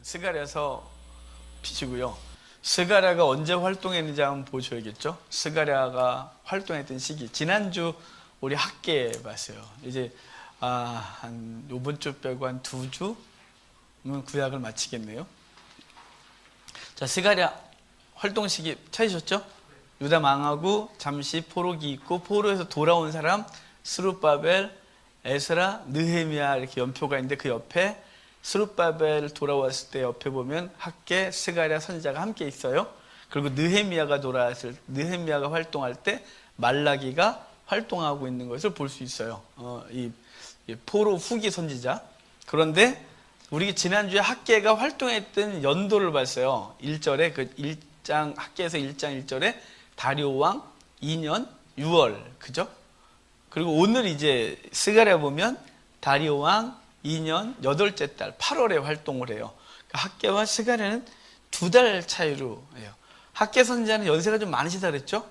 스가랴서 피시고요. 스가랴가 언제 활동했는지 한번 보셔야겠죠. 스가랴가 활동했던 시기, 지난주 우리 학계 봤어요. 이제 한 요번 주 빼고 한 2주면 구약을 마치겠네요. 자, 스가랴 활동 시기 찾으셨죠? 유다 망하고 잠시 포로기 있고, 포로에서 돌아온 사람 스룹바벨, 에스라, 느헤미야 이렇게 연표가 있는데, 그 옆에 스룹바벨 돌아왔을 때 옆에 보면 학계, 스가랴 선지자가 함께 있어요. 그리고 느헤미야가 활동할 때 말라기가 활동하고 있는 것을 볼 수 있어요. 이 포로 후기 선지자. 그런데 우리 지난주에 학계가 활동했던 연도를 봤어요. 1절에 그 1장 학계에서 1장 1절에 다리오 왕 2년 6월, 그죠? 그리고 오늘 이제 스가랴 보면 다리오 왕 2년 8째 달 8월에 활동을 해요. 학계와 스가랴는 2달 차이로 해요. 학계 선지자는 연세가 좀 많으시다 그랬죠?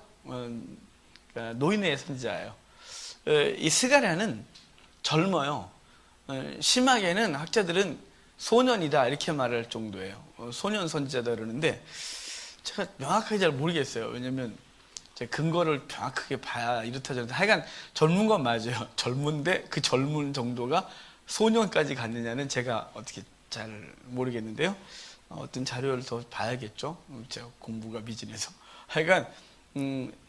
노인의 선지자예요. 이 스가랴는 젊어요. 심하게는 학자들은 소년이다 이렇게 말할 정도예요. 소년 선지자다 그러는데 제가 명확하게 잘 모르겠어요. 왜냐면 제 근거를 정확하게 봐야 이렇다 저렇다. 하여간 젊은 건 맞아요. 젊은데 그 젊은 정도가 소년까지 갔느냐는 제가 어떻게 잘 모르겠는데요. 어떤 자료를 더 봐야겠죠. 제가 공부가 미진해서. 하여간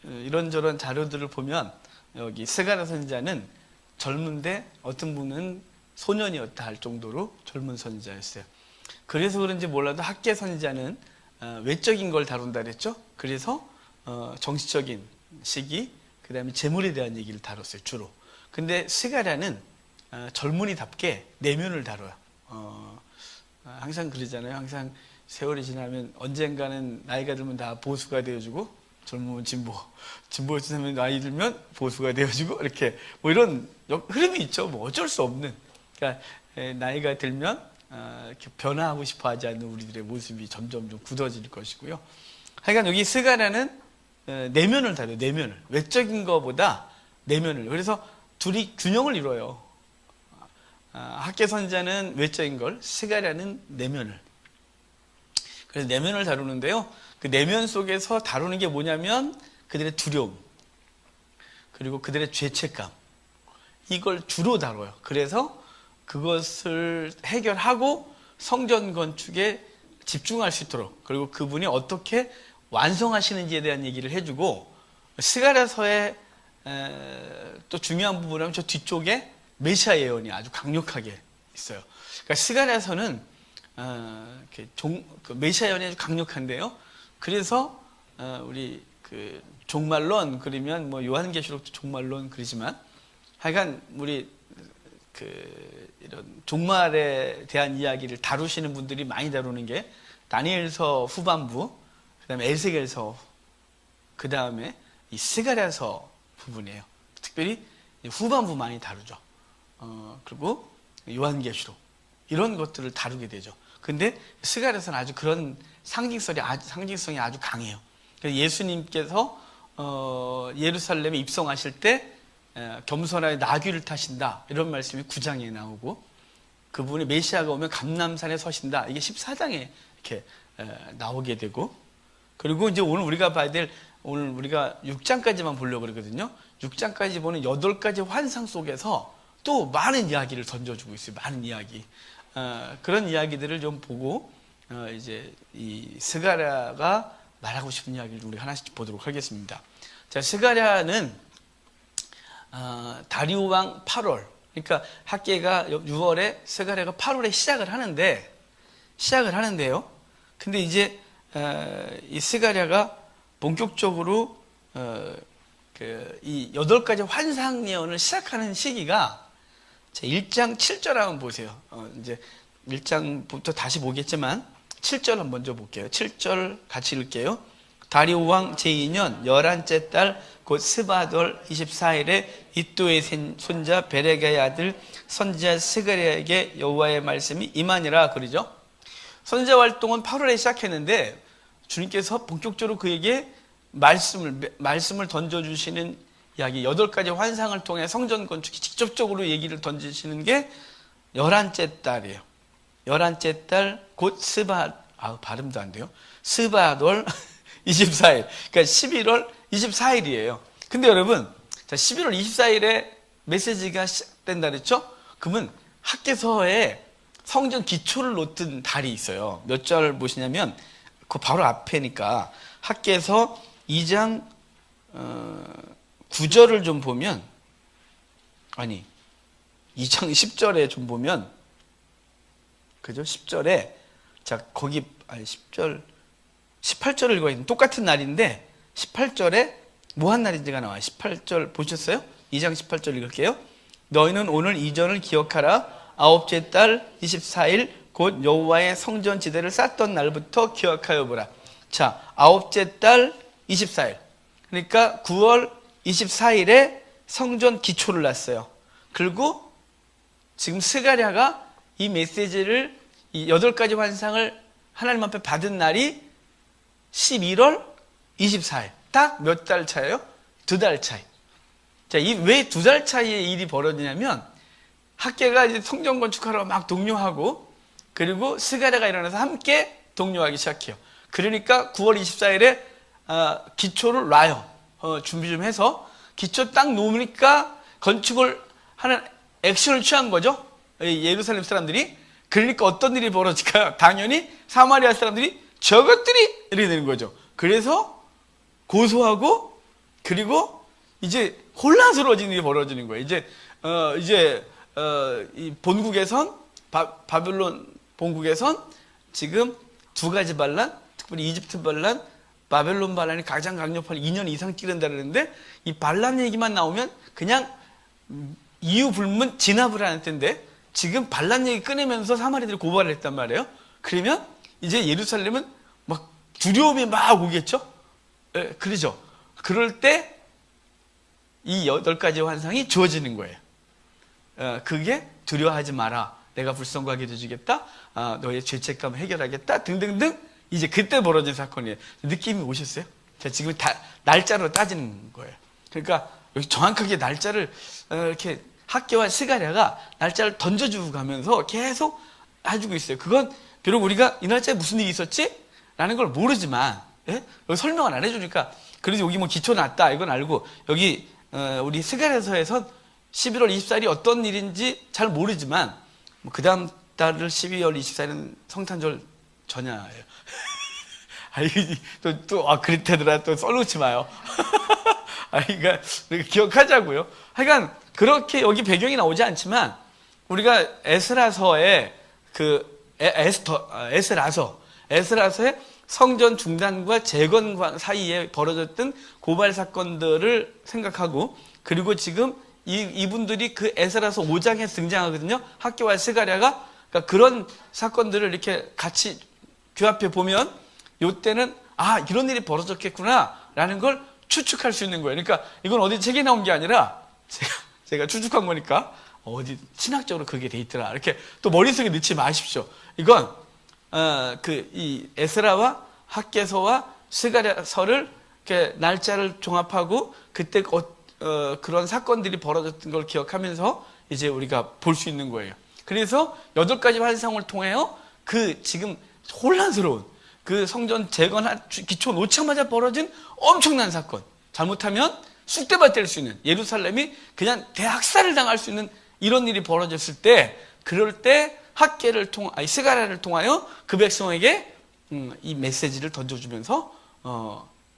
이런저런 자료들을 보면 여기 스가랴 선지자는 젊은데 어떤 분은 소년이었다 할 정도로 젊은 선지자였어요. 그래서 그런지 몰라도 학계 선지자는 외적인 걸 다룬다 그랬죠. 그래서 정치적인 시기, 그 다음에 재물에 대한 얘기를 다뤘어요, 주로. 근데 스가랴는 젊은이답게 내면을 다뤄요. 항상 그러잖아요. 항상 세월이 지나면 언젠가는 나이가 들면 다 보수가 되어주고, 젊으면 진보가 지나면 나이 들면 보수가 되어주고, 이렇게 뭐 이런 흐름이 있죠. 뭐 어쩔 수 없는. 그러니까 나이가 들면 이렇게 변화하고 싶어하지 않는 우리들의 모습이 점점 좀 굳어질 것이고요. 하여간 여기 스가랴는 내면을 다뤄요. 내면을. 외적인 것보다 내면을. 그래서 둘이 균형을 이뤄요. 학계 선지자는 외적인 걸, 스가랴는 내면을. 그래서 내면을 다루는데요. 그 내면 속에서 다루는 게 뭐냐면 그들의 두려움, 그리고 그들의 죄책감, 이걸 주로 다뤄요. 그래서 그것을 해결하고 성전 건축에 집중할 수 있도록, 그리고 그분이 어떻게 완성하시는지에 대한 얘기를 해주고, 스가랴서의 또 중요한 부분은 저 뒤쪽에 메시아 예언이 아주 강력하게 있어요. 그러니까 스가랴서는 그 메시아 예언이 아주 강력한데요. 그래서 우리 그 종말론 그리면 뭐 요한계시록도 종말론 그리지만, 하여간 우리 그 이런 종말에 대한 이야기를 다루시는 분들이 많이 다루는 게 다니엘서 후반부, 그다음에 에스겔서, 그다음에 이 스가랴서 부분이에요. 특별히 후반부 많이 다루죠. 그리고 요한계시록 이런 것들을 다루게 되죠. 근데 스가랴서는 아주 그런 상징성이 아주 강해요. 그래서 예수님께서 예루살렘에 입성하실 때 겸손하게 나귀를 타신다 이런 말씀이 9장에 나오고, 그분이 메시아가 오면 감람산에 서신다 이게 14장에 이렇게 나오게 되고, 그리고 이제 오늘 우리가 봐야 될, 오늘 우리가 6장까지만 보려고 그러거든요. 6장까지 보는 8가지 환상 속에서 또 많은 이야기를 던져주고 있어요. 많은 이야기. 그런 이야기들을 좀 보고 이제 이 스가랴가 말하고 싶은 이야기를 우리 하나씩 보도록 하겠습니다. 자, 스가랴는 다리오 왕 8월, 그러니까 학계가 6월에, 스가랴가 8월에 시작을 하는데요. 근데 이제 이 스가랴가 본격적으로 이 8가지 환상 예언을 시작하는 시기가 1장 7절 한번 보세요. 이제 1장부터 다시 보겠지만 7절 한번 먼저 볼게요. 7절 같이 읽을게요. 다리오 왕 제2년 11째 달 곧 스바돌 24일에 이또의 손자 베레가의 아들 선지자 스가랴에게 여호와의 말씀이 임하니라 그러죠. 선지자 활동은 8월에 시작했는데 주님께서 본격적으로 그에게 말씀을 던져주시는 이야기, 8가지 환상을 통해 성전 건축이 직접적으로 얘기를 던지시는 게 11째 달이에요. 열한째 달 곧 발음도 안 돼요. 스바돌 24일. 그러니까 11월 24일이에요. 근데 여러분, 자, 11월 24일에 메시지가 시작된다 그랬죠? 그러면 학개서에 성전 기초를 놓던 달이 있어요. 몇 절 보시냐면 그 바로 앞에니까 학개서 2장 9절을 좀 보면, 아니 2장 10절에 좀 보면, 그죠? 10절에 자 거기 10절 18절을 읽어야 되는 똑같은 날인데 18절에 뭐 한 날인지가 나와요. 18절 보셨어요? 2장 18절 읽을게요. 너희는 오늘 이전을 기억하라. 아홉째 달 24일 곧 여호와의 성전 지대를 쌓던 날부터 기억하여 보라. 자, 아홉째 달 24일. 그러니까 9월 24일에 성전 기초를 놨어요. 그리고 지금 스가랴가 이 메시지를 이 8가지 환상을 하나님 앞에 받은 날이 11월 24일. 딱 몇 달 차예요? 2달 차이. 자, 왜 2달 차이에 일이 벌어지냐면 학개가 이제 성전 건축하러 막 독려하고 그리고 스가랴가 일어나서 함께 독려하기 시작해요. 그러니까 9월 24일에 기초를 놔요. 준비 좀 해서 기초 딱 놓으니까 건축을 하는 액션을 취한 거죠. 예루살렘 사람들이. 그러니까 어떤 일이 벌어질까요? 당연히 사마리아 사람들이 저것들이 이렇게 되는 거죠. 그래서 고소하고 그리고 이제 혼란스러워지는 일이 벌어지는 거예요. 이 본국에선 바벨론 본국에선 지금 2가지 반란, 특별히 이집트 반란, 바벨론 반란이 가장 강력한 2년 이상 찌른다는데 이 반란 얘기만 나오면 그냥 이유 불문 진압을 하는 텐데 지금 반란 얘기 꺼내면서 사마리아들이 고발을 했단 말이에요. 그러면 이제 예루살렘은 막 두려움이 막 오겠죠? 예, 그러죠. 그럴 때 이 8가지 환상이 주어지는 거예요. 그게 두려워하지 마라. 내가 불성하게 해주겠다. 너의 죄책감을 해결하겠다. 등등등. 이제 그때 벌어진 사건이에요. 느낌이 오셨어요? 자, 지금 다 날짜로 따지는 거예요. 그러니까 여기 정확하게 날짜를 이렇게 학개와 스가랴가 날짜를 던져주고 가면서 계속 해주고 있어요. 그건 비록 우리가 이 날짜에 무슨 일이 있었지? 라는 걸 모르지만, 예? 여기 설명을 안 해주니까, 그래서 여기 뭐 기초 났다, 이건 알고, 여기, 우리 스가랴서에선 11월 24일이 어떤 일인지 잘 모르지만, 뭐 그 다음 달을 12월 24일은 성탄절 전야예요. 그렇다더라, 또 써놓지 마요. 그러니까, 기억하자고요. 하여간, 그렇게 여기 배경이 나오지 않지만, 우리가 에스라서에 에스라서의 성전 중단과 재건 사이에 벌어졌던 고발 사건들을 생각하고 그리고 지금 이분들이 그 에스라서 5장에 등장하거든요. 학개와 스가랴가 그러니까 그런 사건들을 이렇게 같이 규합해 보면 이때는 이런 일이 벌어졌겠구나 라는 걸 추측할 수 있는 거예요. 그러니까 이건 어디 책에 나온 게 아니라 제가 추측한 거니까 어디 신학적으로 그게 돼 있더라. 이렇게 또 머릿속에 넣지 마십시오. 이건 이 에스라와 학개서와 스가랴서를 이렇게 날짜를 종합하고 그때 그런 사건들이 벌어졌던 걸 기억하면서 이제 우리가 볼 수 있는 거예요. 그래서 8가지 환상을 통해요. 지금 혼란스러운 그 성전 재건 기초 놓자마자 벌어진 엄청난 사건. 잘못하면 쑥대밭 될 수 있는 예루살렘이 그냥 대학살을 당할 수 있는 이런 일이 벌어졌을 때 그럴 때 스가랴를 통하여 그 백성에게 이 메시지를 던져주면서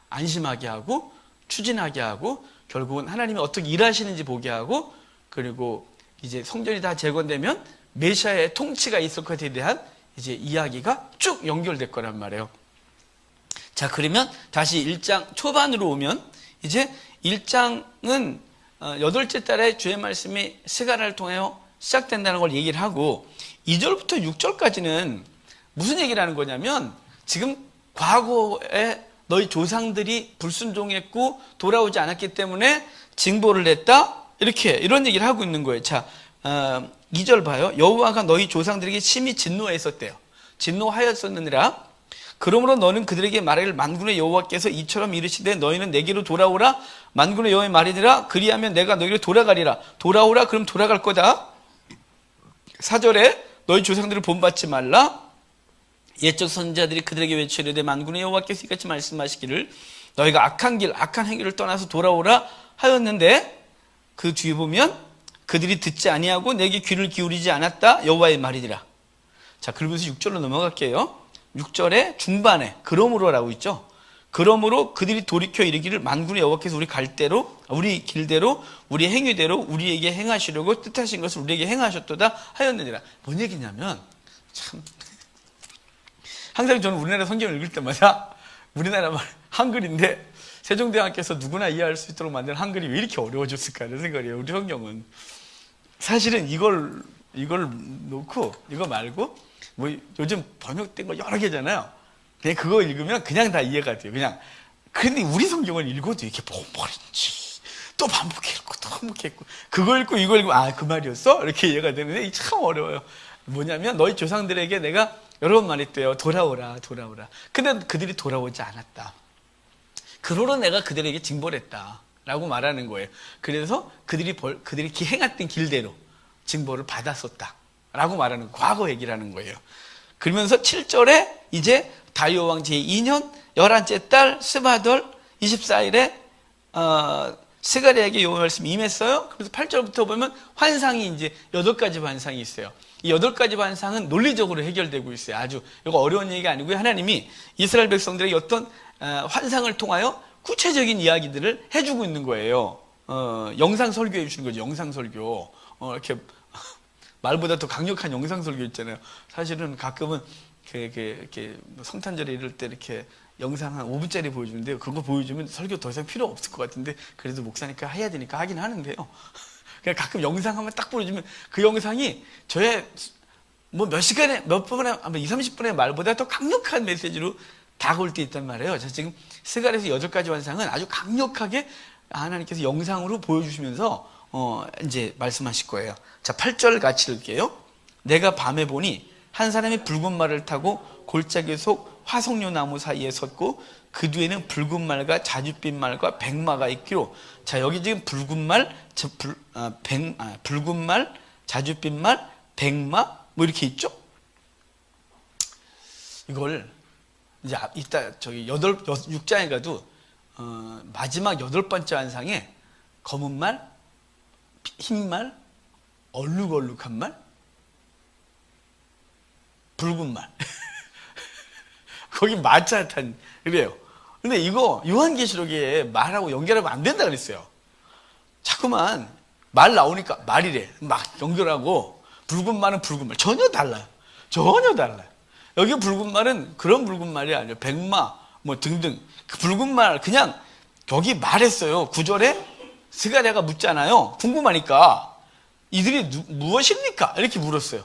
안심하게 하고 추진하게 하고 결국은 하나님이 어떻게 일하시는지 보게 하고 그리고 이제 성전이 다 재건되면 메시아의 통치가 있을 것에 대한 이제 이야기가 쭉 연결될 거란 말이에요. 자, 그러면 다시 1장 초반으로 오면 이제 1장은 8째 달에 주의 말씀이 스가랴를 통하여 시작된다는 걸 얘기를 하고 2절부터 6절까지는 무슨 얘기를 하는 거냐면 지금 과거에 너희 조상들이 불순종했고 돌아오지 않았기 때문에 징벌을 냈다 이런 얘기를 하고 있는 거예요. 자, 2절 봐요. 여호와가 너희 조상들에게 심히 진노했었대요. 진노하였었느니라. 그러므로 너는 그들에게 말하기를 만군의 여호와께서 이처럼 이르시되 너희는 내게로 돌아오라. 만군의 여호와의 말이니라. 그리하면 내가 너희를 돌아가리라. 돌아오라. 그럼 돌아갈 거다. 4절에 너희 조상들을 본받지 말라. 옛적 선지자들이 그들에게 외치려되 만군의 여호와께서 이같이 말씀하시기를 너희가 악한 길 악한 행위를 떠나서 돌아오라 하였는데, 그 뒤에 보면 그들이 듣지 아니하고 내게 귀를 기울이지 않았다 여호와의 말이니라. 자, 그러면서 6절로 넘어갈게요. 6절의 중반에 그러므로라고 있죠. 그러므로 그들이 돌이켜 이르기를 만군의 여호와께서 우리 갈대로 우리 길대로 우리 행위대로 우리에게 행하시려고 뜻하신 것을 우리에게 행하셨도다 하였느니라. 뭔 얘기냐면, 참 항상 저는 우리나라 성경을 읽을 때마다 우리나라 말 한글인데 세종대왕께서 누구나 이해할 수 있도록 만든 한글이 왜 이렇게 어려워졌을까 하는 생각이 에요. 우리 성경은 사실은 이걸 놓고 이거 말고 뭐 요즘 번역된 거 여러 개잖아요. 그냥 그거 읽으면 그냥 다 이해가 돼요. 그냥. 그런데 우리 성경을 읽어도 이렇게 뭐인지 또 반복해 읽고 또 반복해 읽고 그거 읽고 이거 읽고 아, 그 말이었어? 이렇게 이해가 되는데 참 어려워요. 뭐냐면 너희 조상들에게 내가 여러 번 말했대요. 돌아오라 돌아오라. 근데 그들이 돌아오지 않았다. 그러로 내가 그들에게 징벌을 했다 라고 말하는 거예요. 그래서 그들이 행했던 길대로 징벌을 받았었다 라고 말하는, 과거 얘기를 하는 거예요. 그러면서 7절에 이제 다리오 왕 제2년 11째 달 스바돌 24일에 스가랴에게 여호와 말씀이 임했어요. 그래서 8절부터 보면 환상이 이제 8가지 환상이 있어요. 이 8가지 환상은 논리적으로 해결되고 있어요. 아주 이거 어려운 얘기가 아니고요. 하나님이 이스라엘 백성들에게 어떤 환상을 통하여 구체적인 이야기들을 해주고 있는 거예요. 영상 설교해 주시는 거죠. 영상 설교. 이렇게 말보다 더 강력한 영상 설교 있잖아요. 사실은 가끔은 이렇게 성탄절에 이럴 때 이렇게 영상 한 5분짜리 보여주는데요. 그런 거 보여주면 설교 더 이상 필요 없을 것 같은데 그래도 목사니까 해야 되니까 하긴 하는데요. 그냥 가끔 영상 한번 딱 보여주면 그 영상이 저의 뭐 몇 시간에 몇 분에 아마 20-30분의 말보다 더 강력한 메시지로 다가올 때 있단 말이에요. 자, 지금 스가랴에서 8가지 환상은 아주 강력하게 하나님께서 영상으로 보여주시면서 이제 말씀하실 거예요. 자, 8절 같이 읽게요. 내가 밤에 보니 한 사람이 붉은 말을 타고 골짜기 속 화석류 나무 사이에 섰고 그 뒤에는 붉은 말과 자줏빛 말과 백마가 있기로. 자, 여기 지금 붉은 말, 붉은 말, 자줏빛 말, 백마 뭐 이렇게 있죠? 이걸 이제 이따 저기 6장에 가도 마지막 8번째 환상에 검은 말, 흰 말, 얼룩얼룩한 말, 붉은 말. 거기 마차탄 그래요. 근데 이거 요한계시록에 말하고 연결하면 안 된다 그랬어요. 자꾸만 말 나오니까 말이래 막 연결하고, 붉은 말은 붉은 말 전혀 달라요. 전혀 달라요. 여기 붉은 말은 그런 붉은 말이 아니에요. 백마 뭐 등등. 그 붉은 말 그냥 여기 말했어요. 9절에 스가랴가 묻잖아요. 궁금하니까 이들이 무엇입니까? 이렇게 물었어요.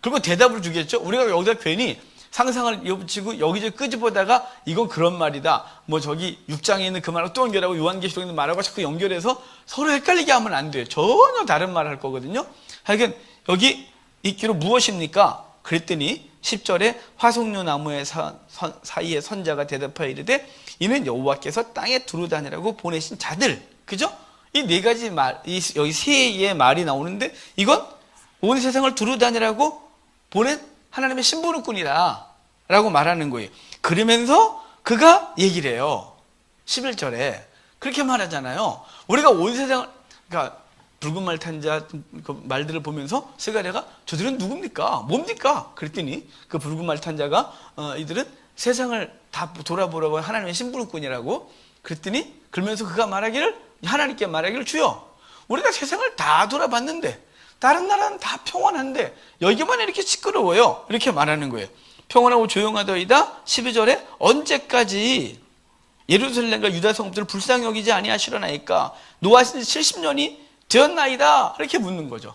그리고 대답을 주겠죠. 우리가 여기다 괜히 상상을 이어붙이고 여기저기 끄집어다가 이건 그런 말이다. 뭐 저기 6장에 있는 그 말하고 또 연결하고 요한계시록에 있는 말하고 자꾸 연결해서 서로 헷갈리게 하면 안 돼요. 전혀 다른 말을 할 거거든요. 하여간 여기 있기로 무엇입니까? 그랬더니 10절에 화석류 나무의 사이에 선자가 대답하여 이르되 이는 여호와께서 땅에 두루다니라고 보내신 자들. 그죠? 이 4가지 말, 여기 3개의 말이 나오는데 이건 온 세상을 두루다니라고 보낸 하나님의 심부름꾼이다 라고 말하는 거예요. 그러면서 그가 얘기를 해요. 11절에 그렇게 말하잖아요. 우리가 온 세상을, 그러니까 붉은 말 탄 자 그 말들을 보면서 스가랴가 저들은 누굽니까? 뭡니까? 그랬더니 그 붉은 말 탄 자가 이들은 세상을 다 돌아보라고 하나님의 심부름꾼이라고 그랬더니, 그러면서 그가 말하기를, 하나님께 말하기를 주여 우리가 세상을 다 돌아봤는데 다른 나라는 다 평안한데 여기만 이렇게 시끄러워요. 이렇게 말하는 거예요. 평안하고 조용하더이다. 12절에 언제까지 예루살렘과 유다 성읍들을 불쌍히 여기지 아니하시려나이까? 노하신 지 70년이 되었나이다. 이렇게 묻는 거죠.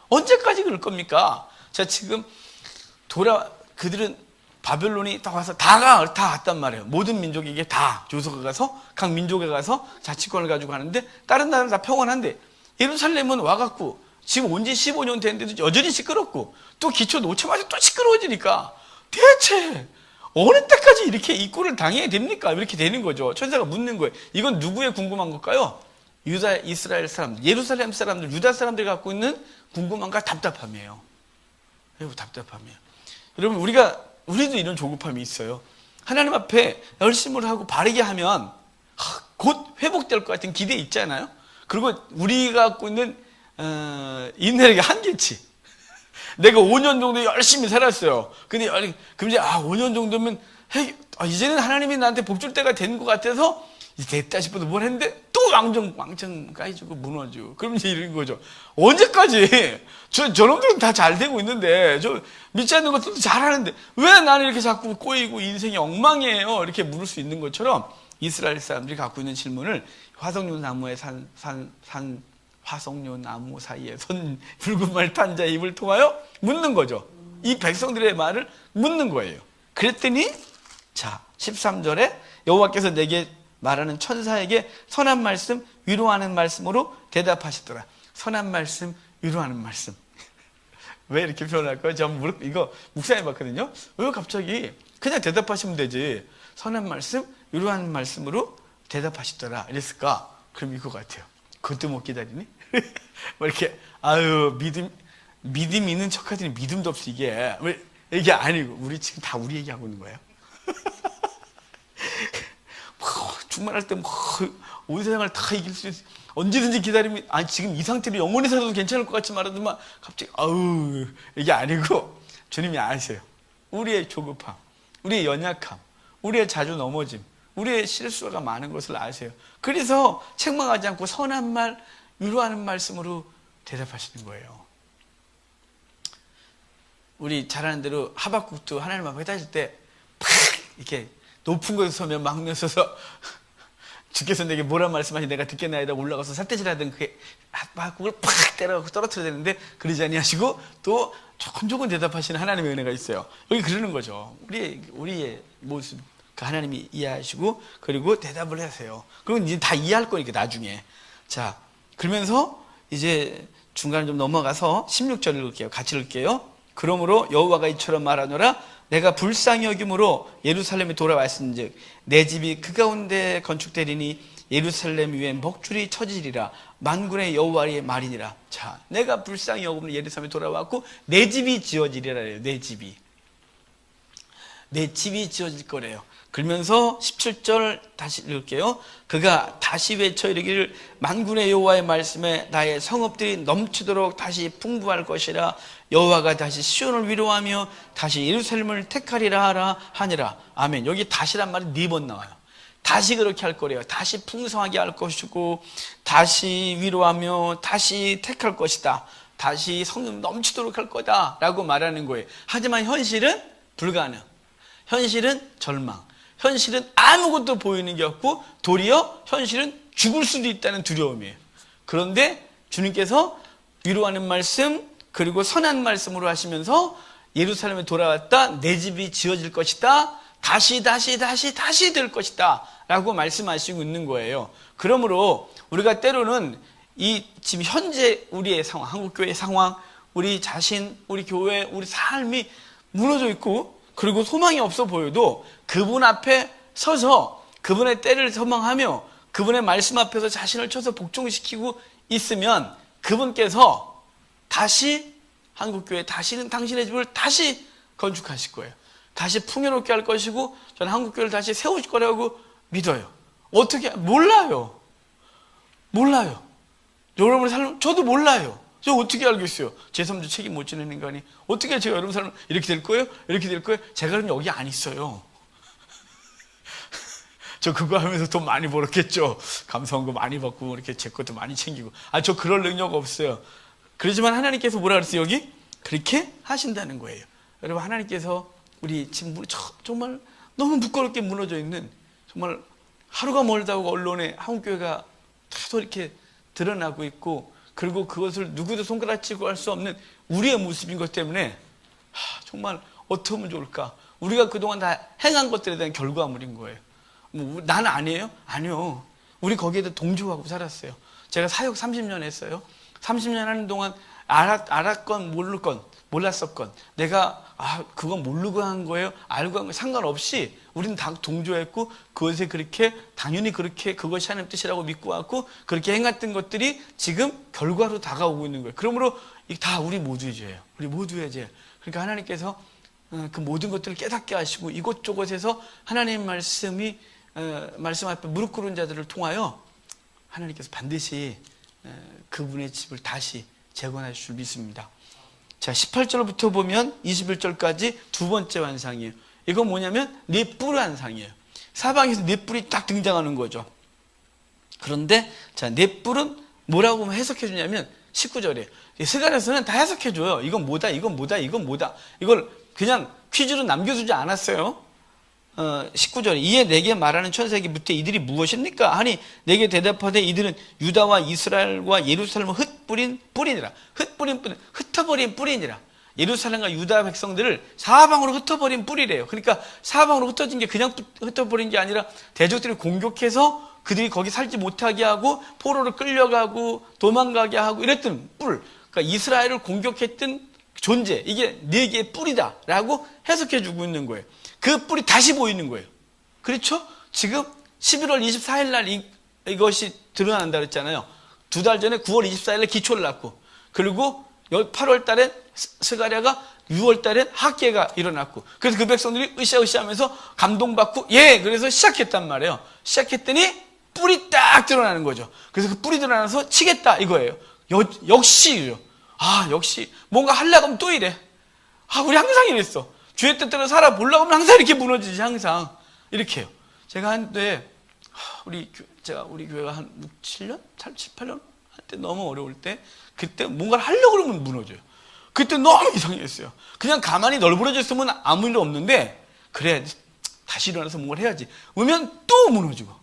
언제까지 그럴 겁니까? 자, 지금 그들은 바벨론이 딱 와서 다 갔단 말이에요. 모든 민족에게 다 조서가 가서 각 민족에 가서 자치권을 가지고 가는데 다른 나라는 다 평안한데 예루살렘은 와갖고 지금 온 지 15년 됐는데도 여전히 시끄럽고 또 기초 놓자마자 또 시끄러워지니까 대체 어느 때까지 이렇게 이 꼴을 당해야 됩니까? 이렇게 되는 거죠. 천사가 묻는 거예요. 이건 누구의 궁금한 걸까요? 유다, 이스라엘 사람들, 예루살렘 사람들, 유다 사람들이 갖고 있는 궁금함과 답답함이에요. 아이고 답답함이야. 여러분 우리도 이런 조급함이 있어요. 하나님 앞에 열심을 하고 바르게 하면 곧 회복될 것 같은 기대 있잖아요. 그리고 우리가 갖고 있는 인내력이 한계치. 내가 5년 정도 열심히 살았어요. 근데 그럼 이제 5년 정도면 이제는 하나님이 나한테 복 줄 때가 된 것 같아서 이제 됐다 싶어도 뭘 했는데 또 왕창 까이지고 무너지고 그럼 이제 이런 거죠. 언제까지 저놈들은 다 잘 되고 있는데 저 믿지 않는 것들도 잘하는데 왜 나는 이렇게 자꾸 꼬이고 인생이 엉망이에요? 이렇게 물을 수 있는 것처럼 이스라엘 사람들이 갖고 있는 질문을 화석류 나무의 화석류 나무 사이에 붉은 말 탄 자의 입을 통하여 묻는 거죠. 이 백성들의 말을 묻는 거예요. 그랬더니 자 13절에 여호와께서 내게 말하는 천사에게 선한 말씀 위로하는 말씀으로 대답하시더라. 선한 말씀 위로하는 말씀. 왜 이렇게 표현할까요? 제가 이거 묵상해 봤거든요. 왜 갑자기 그냥 대답하시면 되지 선한 말씀 위로하는 말씀으로 대답하시더라 이랬을까? 그럼 이거 같아요. 그것도 못 기다리니? 뭐 이렇게 믿음 있는 척하더니 믿음도 없이 이게 아니고 우리 지금 다 우리 얘기하고 있는 거예요. 충만할 때 온 세상을 다 이길 수 있어. 언제든지 기다리면 지금 이 상태로 영원히 살아도 괜찮을 것 같지 말하더만 갑자기 이게 아니고 주님이 아세요. 우리의 조급함, 우리의 연약함, 우리의 자주 넘어짐, 우리의 실수가 많은 것을 아세요. 그래서 책망하지 않고 선한 말, 위로하는 말씀으로 대답하시는 거예요. 우리 잘하는 대로 하박국도 하나님 앞에 다실 때 팍 이렇게 높은 곳에 서면 막내 서서 주께서 내게 뭐라 말씀하시 내가 듣겠나이다 올라가서 삿대질하던 그 하박국을 팍 때려갖고 떨어뜨려야 되는데 그러지 아니하시고 또 조금 대답하시는 하나님의 은혜가 있어요. 여기 그러는 거죠. 우리의 모습 그 하나님이 이해하시고 그리고 대답을 하세요. 그리고 이제 다 이해할 거니까 나중에. 자 그러면서 이제 중간에 좀 넘어가서 16절을 읽을게요. 같이 읽을게요. 그러므로 여호와가 이처럼 말하노라 내가 불쌍히 여김으로 예루살렘에 돌아왔은즉 내 집이 그 가운데 건축되리니 예루살렘 위에 먹줄이 쳐지리라 만군의 여호와의 말이니라. 자 내가 불쌍히 여김으로 예루살렘에 돌아왔고 내 집이 지어지리라 해요. 내 집이 지어질 거래요. 그러면서 17절 다시 읽을게요. 그가 다시 외쳐 이르기를 만군의 여호와의 말씀에 나의 성읍들이 넘치도록 다시 풍부할 것이라 여호와가 다시 시온을 위로하며 다시 예루살렘을 택하리라 하니라. 아멘. 여기 다시란 말이 4번 나와요. 다시 그렇게 할 거래요. 다시 풍성하게 할 것이고 다시 위로하며 다시 택할 것이다. 다시 성읍 넘치도록 할 거다 라고 말하는 거예요. 하지만 현실은 불가능. 현실은 절망. 현실은 아무것도 보이는 게 없고 도리어 현실은 죽을 수도 있다는 두려움이에요. 그런데 주님께서 위로하는 말씀 그리고 선한 말씀으로 하시면서 예루살렘에 돌아왔다. 내 집이 지어질 것이다. 다시 될 것이다 라고 말씀하시고 있는 거예요. 그러므로 우리가 때로는 이 지금 현재 우리의 상황, 한국교회의 상황, 우리 자신, 우리 교회, 우리 삶이 무너져 있고 그리고 소망이 없어 보여도 그분 앞에 서서 그분의 때를 소망하며 그분의 말씀 앞에서 자신을 쳐서 복종시키고 있으면 그분께서 다시 한국교회 다시는 당신의 집을 다시 건축하실 거예요. 다시 풍요롭게 할 것이고 저는 한국교회를 다시 세우실 거라고 믿어요. 어떻게? 몰라요. 여러분의 삶 저도 몰라요. 저 어떻게 알겠어요? 제3주 책임 못 지는 인간이 어떻게 제가 여러분 삶을 이렇게 될 거예요? 제가 그럼 여기 안 있어요. 저 그거 하면서 돈 많이 벌었겠죠. 감사원금 많이 받고 이렇게 제 것도 많이 챙기고 저 그럴 능력 없어요. 그렇지만 하나님께서 뭐라 그랬어요? 여기? 그렇게 하신다는 거예요. 여러분 하나님께서 우리 지금 정말 너무 부끄럽게 무너져 있는 정말 하루가 멀다고 언론에 한국교회가 계속 이렇게 드러나고 있고 그리고 그것을 누구도 손가락질고 할 수 없는 우리의 모습인 것 때문에 정말 어떻게 하면 좋을까? 우리가 그동안 다 행한 것들에 대한 결과물인 거예요. 나는 아니에요? 아니요. 우리 거기에도 동조하고 살았어요. 제가 사역 30년 했어요. 30년 하는 동안 알았건 몰랐었건 내가 그건 모르고 한 거예요. 알고 한 거예요. 상관없이 우리는 다 동조했고 그것에 그렇게 당연히 그렇게 그것이 하나님 뜻이라고 믿고 왔고 그렇게 행했던 것들이 지금 결과로 다가오고 있는 거예요. 그러므로 다 우리 모두의 죄예요. 우리 모두의 죄. 그러니까 하나님께서 그 모든 것들을 깨닫게 하시고 이곳저곳에서 하나님의 말씀 앞에 무릎 꿇은 자들을 통하여 하나님께서 반드시 그분의 집을 다시 재건하실 줄 믿습니다. 자, 18절부터 보면 21절까지 두 번째 환상이에요. 이건 뭐냐면 넷뿔 환상이에요. 사방에서 넷뿔이 딱 등장하는 거죠. 그런데 자, 넷뿔은 뭐라고 해석해 주냐면 19절에 스가랴서는 다 해석해 줘요. 이건 뭐다, 이건 뭐다, 이건 뭐다. 이걸 그냥 퀴즈로 남겨두지 않았어요. 19절 이에 내게 말하는 천사에게 묻되 이들이 무엇입니까? 하니 내게 대답하되 이들은 유다와 이스라엘과 예루살렘을 흩뿌린 뿌리니라. 흩어버린 뿌리니라. 예루살렘과 유다 백성들을 사방으로 흩어버린 뿌리래요. 그러니까 사방으로 흩어진 게 그냥 흩어버린 게 아니라 대적들이 공격해서 그들이 거기 살지 못하게 하고 포로로 끌려가고 도망가게 하고 이랬던 뿔. 그러니까 이스라엘을 공격했던 존재, 이게 네 개의 뿔이다라고 해석해 주고 있는 거예요. 그 뿔이 다시 보이는 거예요. 그렇죠? 지금 11월 24일 날 이것이 드러난다 그랬잖아요. 두 달 전에 9월 24일 날 기초를 놨고, 그리고 8월 달에 스가랴가 6월 달에 학계가 일어났고, 그래서 그 백성들이 으쌰으쌰 하면서 감동받고, 그래서 시작했단 말이에요. 시작했더니 뿔이 딱 드러나는 거죠. 그래서 그 뿔이 드러나서 치겠다 이거예요. 역시 뭔가 하려고 하면 또 이래. 우리 항상 이랬어. 주의 뜻대로 살아보려고 하면 항상 이렇게 무너지지, 항상. 이렇게 해요. 제가 한때, 우리 교회가 한 6, 7년? 7, 8년? 한때 너무 어려울 때, 그때 뭔가를 하려고 그러면 무너져요. 그때 너무 이상했어요. 그냥 가만히 널브러져 있으면 아무 일 없는데, 그래, 다시 일어나서 뭔가를 해야지. 오면 또 무너지고.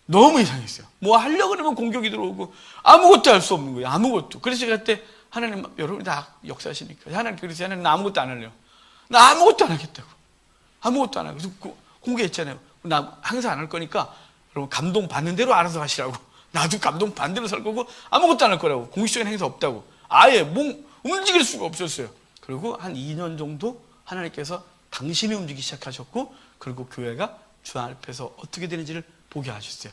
너무 이상했어요. 뭐 하려고 그러면 공격이 들어오고, 아무것도 할 수 없는 거예요. 아무것도. 그래서 제가 그때, 하나님, 여러분이 다 역사하시니까. 그래서 하나님, 나 아무것도 안 하려고. 나 아무것도 안 하겠다고. 아무것도 안 하고. 그래서 공개했잖아요. 나 항상 안 할 거니까 여러분 감동 받는 대로 알아서 하시라고. 나도 감동 받는 대로 살 거고 아무것도 안 할 거라고. 공식적인 행사 없다고. 아예 움직일 수가 없었어요. 그리고 한 2년 정도 하나님께서 당신이 움직이기 시작하셨고, 그리고 교회가 주 앞에서 어떻게 되는지를 보게 하셨어요.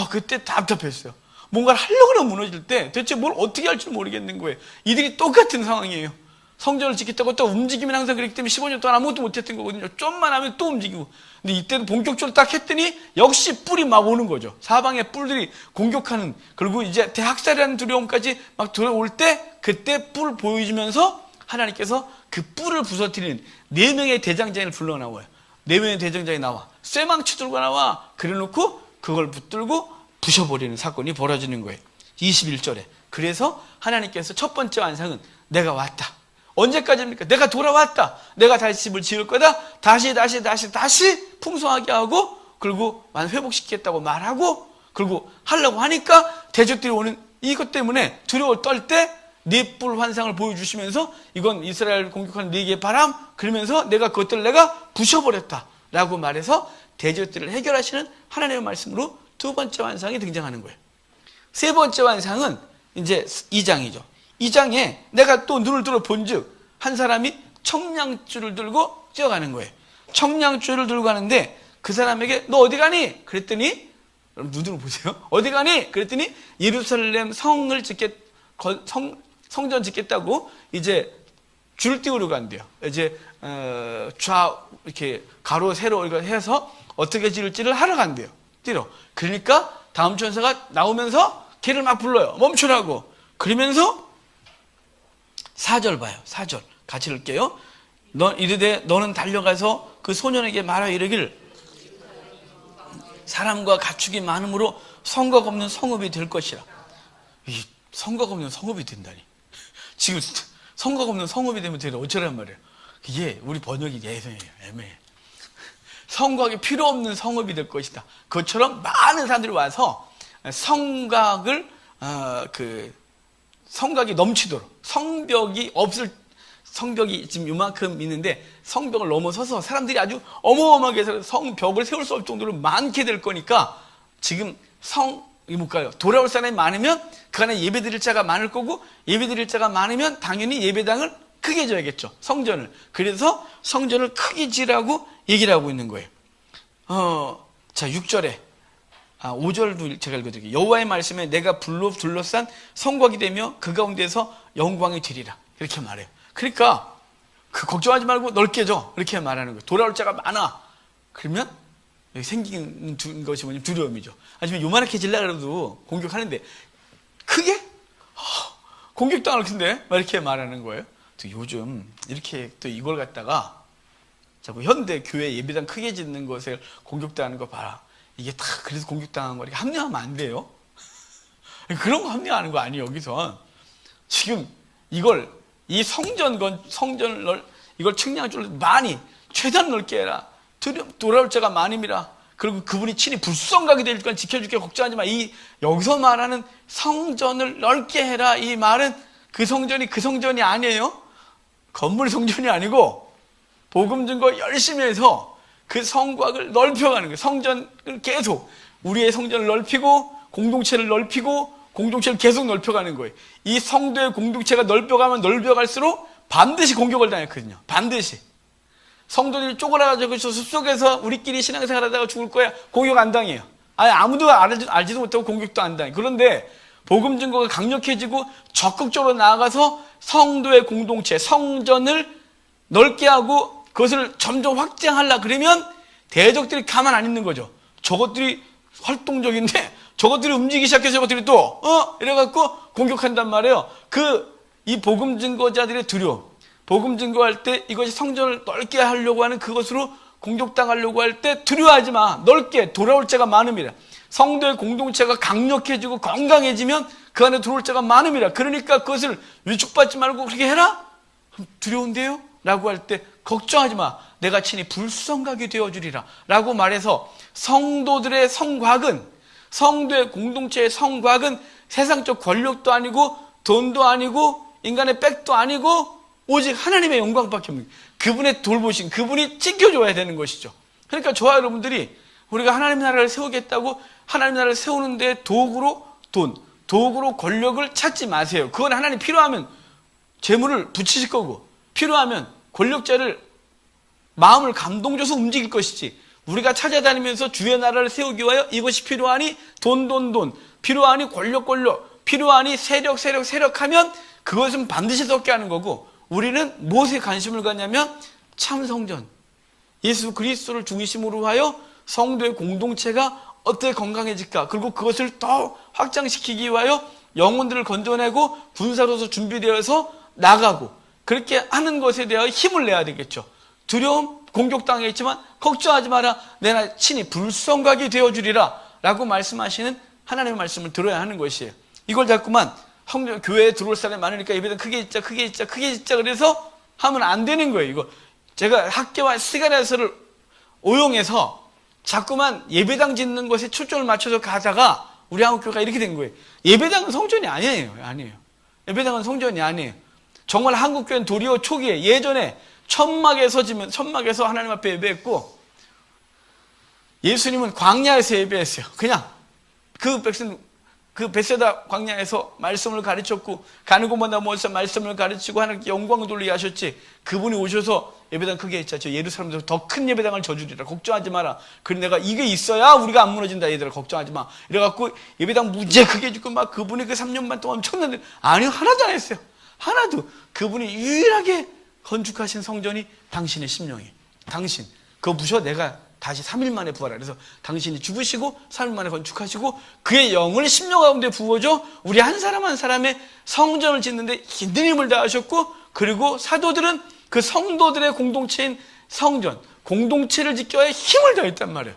그때 답답했어요. 뭔가를 하려고 하면 무너질 때 대체 뭘 어떻게 할지 모르겠는 거예요. 이들이 똑같은 상황이에요. 성전을 지켰다고 또 움직이면 항상 그렇기 때문에 15년 동안 아무것도 못했던 거거든요. 좀만 하면 또 움직이고. 근데 이때도 본격적으로 딱 했더니 역시 뿔이 막 오는 거죠. 사방에 뿔들이 공격하는, 그리고 이제 대학살이라는 두려움까지 막 들어올 때 그때 뿔 보여주면서 하나님께서 그 뿔을 부서뜨리는 4명의 대장장을 불러 나와요. 4명의 대장장이 나와. 쇠망치 들고 나와. 그래 놓고 그걸 붙들고 부셔버리는 사건이 벌어지는 거예요. 21절에. 그래서 하나님께서 첫 번째 완상은 내가 왔다. 언제까지입니까? 내가 돌아왔다. 내가 다시 집을 지을 거다. 다시 풍성하게 하고, 그리고 회복시키겠다고 말하고, 그리고 하려고 하니까 대적들이 오는 이것 때문에 두려워 떨 때 넷뿔 환상을 보여주시면서 이건 이스라엘 공격하는 4개의 바람, 그러면서 그것들을 내가 부셔버렸다 라고 말해서 대적들을 해결하시는 하나님의 말씀으로 두 번째 환상이 등장하는 거예요. 세 번째 환상은 이제 2장이죠. 2장에 내가 또 눈을 들어 본즉 한 사람이 청량줄을 들고 뛰어가는 거예요. 청량줄을 들고 가는데 그 사람에게 너 어디 가니? 그랬더니, 여러분 눈으로 보세요. 어디 가니? 그랬더니 예루살렘 성전 짓겠다고 이제 줄 띄우러 간대요. 이제 이렇게 가로 세로 이거 해서 어떻게 지을지를 하러 간대요. 뛰러. 그러니까 다음 천사가 나오면서 걔를 막 불러요. 멈추라고. 그러면서 4절 봐요. 4절 같이 읽게요. 이르되 너는 달려가서 그 소년에게 말하 이르기를 사람과 가축이 많음으로 성곽 없는 성읍이 될 것이라. 이 성곽 없는 성읍이 된다니. 지금 성곽 없는 성읍이 되면 되는 어쩌란 말이에요. 이게 우리 번역이 애매해. 성곽이 필요 없는 성읍이 될 것이다. 그것처럼 많은 사람들이 와서 성곽을 성곽이 넘치도록, 성벽이 지금 요만큼 있는데 성벽을 넘어서서 사람들이 아주 어마어마하게 성벽을 세울 수 없을 정도로 많게 될 거니까, 지금 돌아올 사람이 많으면 그 안에 예배 드릴 자가 많을 거고, 예배 드릴 자가 많으면 당연히 예배당을 크게 줘야겠죠. 성전을. 그래서 성전을 크게 지라고 얘기를 하고 있는 거예요. 자, 6절에 5절도 제가 읽어드릴게요. 여호와의 말씀에 내가 불로 둘러싼 성곽이 되며 그 가운데서 영광이 되리라. 이렇게 말해요. 그러니까 그 걱정하지 말고 넓게 줘. 이렇게 말하는 거예요. 돌아올 자가 많아. 그러면 여기 생긴 것이 뭐냐면 두려움이죠. 아니면 요만하게 질라 그래도 공격하는데 크게? 공격당할 텐데 막 이렇게 말하는 거예요. 또 요즘 이렇게 또 이걸 갖다가 자꾸 현대 교회 예배당 크게 짓는 것에 공격당하는 거 봐라. 이게 다 그래서 공격당한 거 이렇게 합리화하면 안 돼요. 그런 거 합리화하는 거 아니에요. 여기서 지금 이걸 이 성전을 이걸 측량할 줄 많이 최대한 넓게 해라. 돌아올 자가 많음이라. 그리고 그분이 친히 불성각이 될 건 지켜줄게 걱정하지 마. 이 여기서 말하는 성전을 넓게 해라. 이 말은 그 성전이 아니에요. 건물 성전이 아니고 복음 증거 열심히 해서 그 성곽을 넓혀가는 거예요. 성전을 계속 우리의 성전을 넓히고 공동체를 넓히고 공동체를 계속 넓혀가는 거예요. 이 성도의 공동체가 넓혀가면 넓혀갈수록 반드시 공격을 당했거든요. 반드시. 성도들이 쪼그라가지고 숲속에서 우리끼리 신앙생활 하다가 죽을 거야. 공격 안 당해요. 아니, 아무도 알지도 못하고 공격도 안 당해요. 그런데 복음 증거가 강력해지고 적극적으로 나아가서 성도의 공동체, 성전을 넓게 하고 그것을 점점 확장하려 그러면 대적들이 가만 안 있는 거죠. 저것들이 활동적인데 저것들이 움직이기 시작해서 저것들이 또 이래갖고 공격한단 말이에요. 이 복음 증거자들의 두려움. 복음 증거할 때 이것이 성전을 넓게 하려고 하는 그것으로 공격당하려고 할 때 두려워하지 마. 넓게 돌아올 자가 많음이라. 성도의 공동체가 강력해지고 건강해지면 그 안에 들어올 자가 많음이라. 그러니까 그것을 위축받지 말고 그렇게 해라? 두려운데요? 라고 할 때 걱정하지 마. 내가 친히 불성각이 되어주리라. 라고 말해서 성도들의 성곽은, 성도의 공동체의 성곽은 세상적 권력도 아니고 돈도 아니고 인간의 백도 아니고 오직 하나님의 영광밖에 없는, 그분의 돌보신, 그분이 지켜줘야 되는 것이죠. 그러니까 저와 여러분들이 우리가 하나님 나라를 세우겠다고 하나님 나라를 세우는데 도구로 도구로 권력을 찾지 마세요. 그건 하나님 필요하면 재물을 붙이실 거고, 필요하면 권력자를 마음을 감동줘서 움직일 것이지, 우리가 찾아다니면서 주의 나라를 세우기 위하여 이것이 필요하니 돈, 필요하니 권력, 필요하니 세력하면 그것은 반드시 섞게 하는 거고, 우리는 무엇에 관심을 갖냐면 참 성전, 예수 그리스도를 중심으로 하여 성도의 공동체가 어떻게 건강해질까, 그리고 그것을 더 확장시키기 위하여 영혼들을 건져내고 군사로서 준비되어서 나가고, 그렇게 하는 것에 대하여 힘을 내야 되겠죠. 두려움, 공격당했지만 걱정하지 마라. 내가 친히 불성각이 되어주리라 라고 말씀하시는 하나님의 말씀을 들어야 하는 것이에요. 이걸 자꾸만 교회에 들어올 사람이 많으니까 예배당 크게 짓자 그래서 하면 안 되는 거예요. 이거 제가 학교와 스가랴서를 오용해서 자꾸만 예배당 짓는 것에 초점을 맞춰서 가다가 우리 한국교회가 이렇게 된 거예요. 예배당은 성전이 아니에요. 예배당은 성전이 아니에요. 정말 한국교회는 도리어 초기에 예전에 천막에서 하나님 앞에 예배했고, 예수님은 광야에서 예배했어요. 그냥 그 베세다 광야에서 말씀을 가르쳤고, 가는 곳마다 모여서 말씀을 가르치고 하나님께 영광을 돌리게 하셨지, 그분이 오셔서 예배당 크게 했죠. 예루살렘에서 더 큰 예배당을 져주리라. 걱정하지 마라. 그래 내가 이게 있어야 우리가 안 무너진다. 얘들아 걱정하지 마. 이래갖고 예배당 무지하게 크게 해주고 막 그분이 그 3년 반 동안 엄청난, 아니요, 하나도 안 했어요. 하나도. 그분이 유일하게 건축하신 성전이 당신의 심령이에요. 당신 그거 부셔 내가 다시 3일 만에 부활하라. 그래서 당신이 죽으시고 3일 만에 건축하시고 그의 영을 심령 가운데 부어줘 우리 한 사람 한 사람의 성전을 짓는데 힘든 힘을 다하셨고, 그리고 사도들은 그 성도들의 공동체인 성전, 공동체를 지켜야 힘을 다했단 말이에요.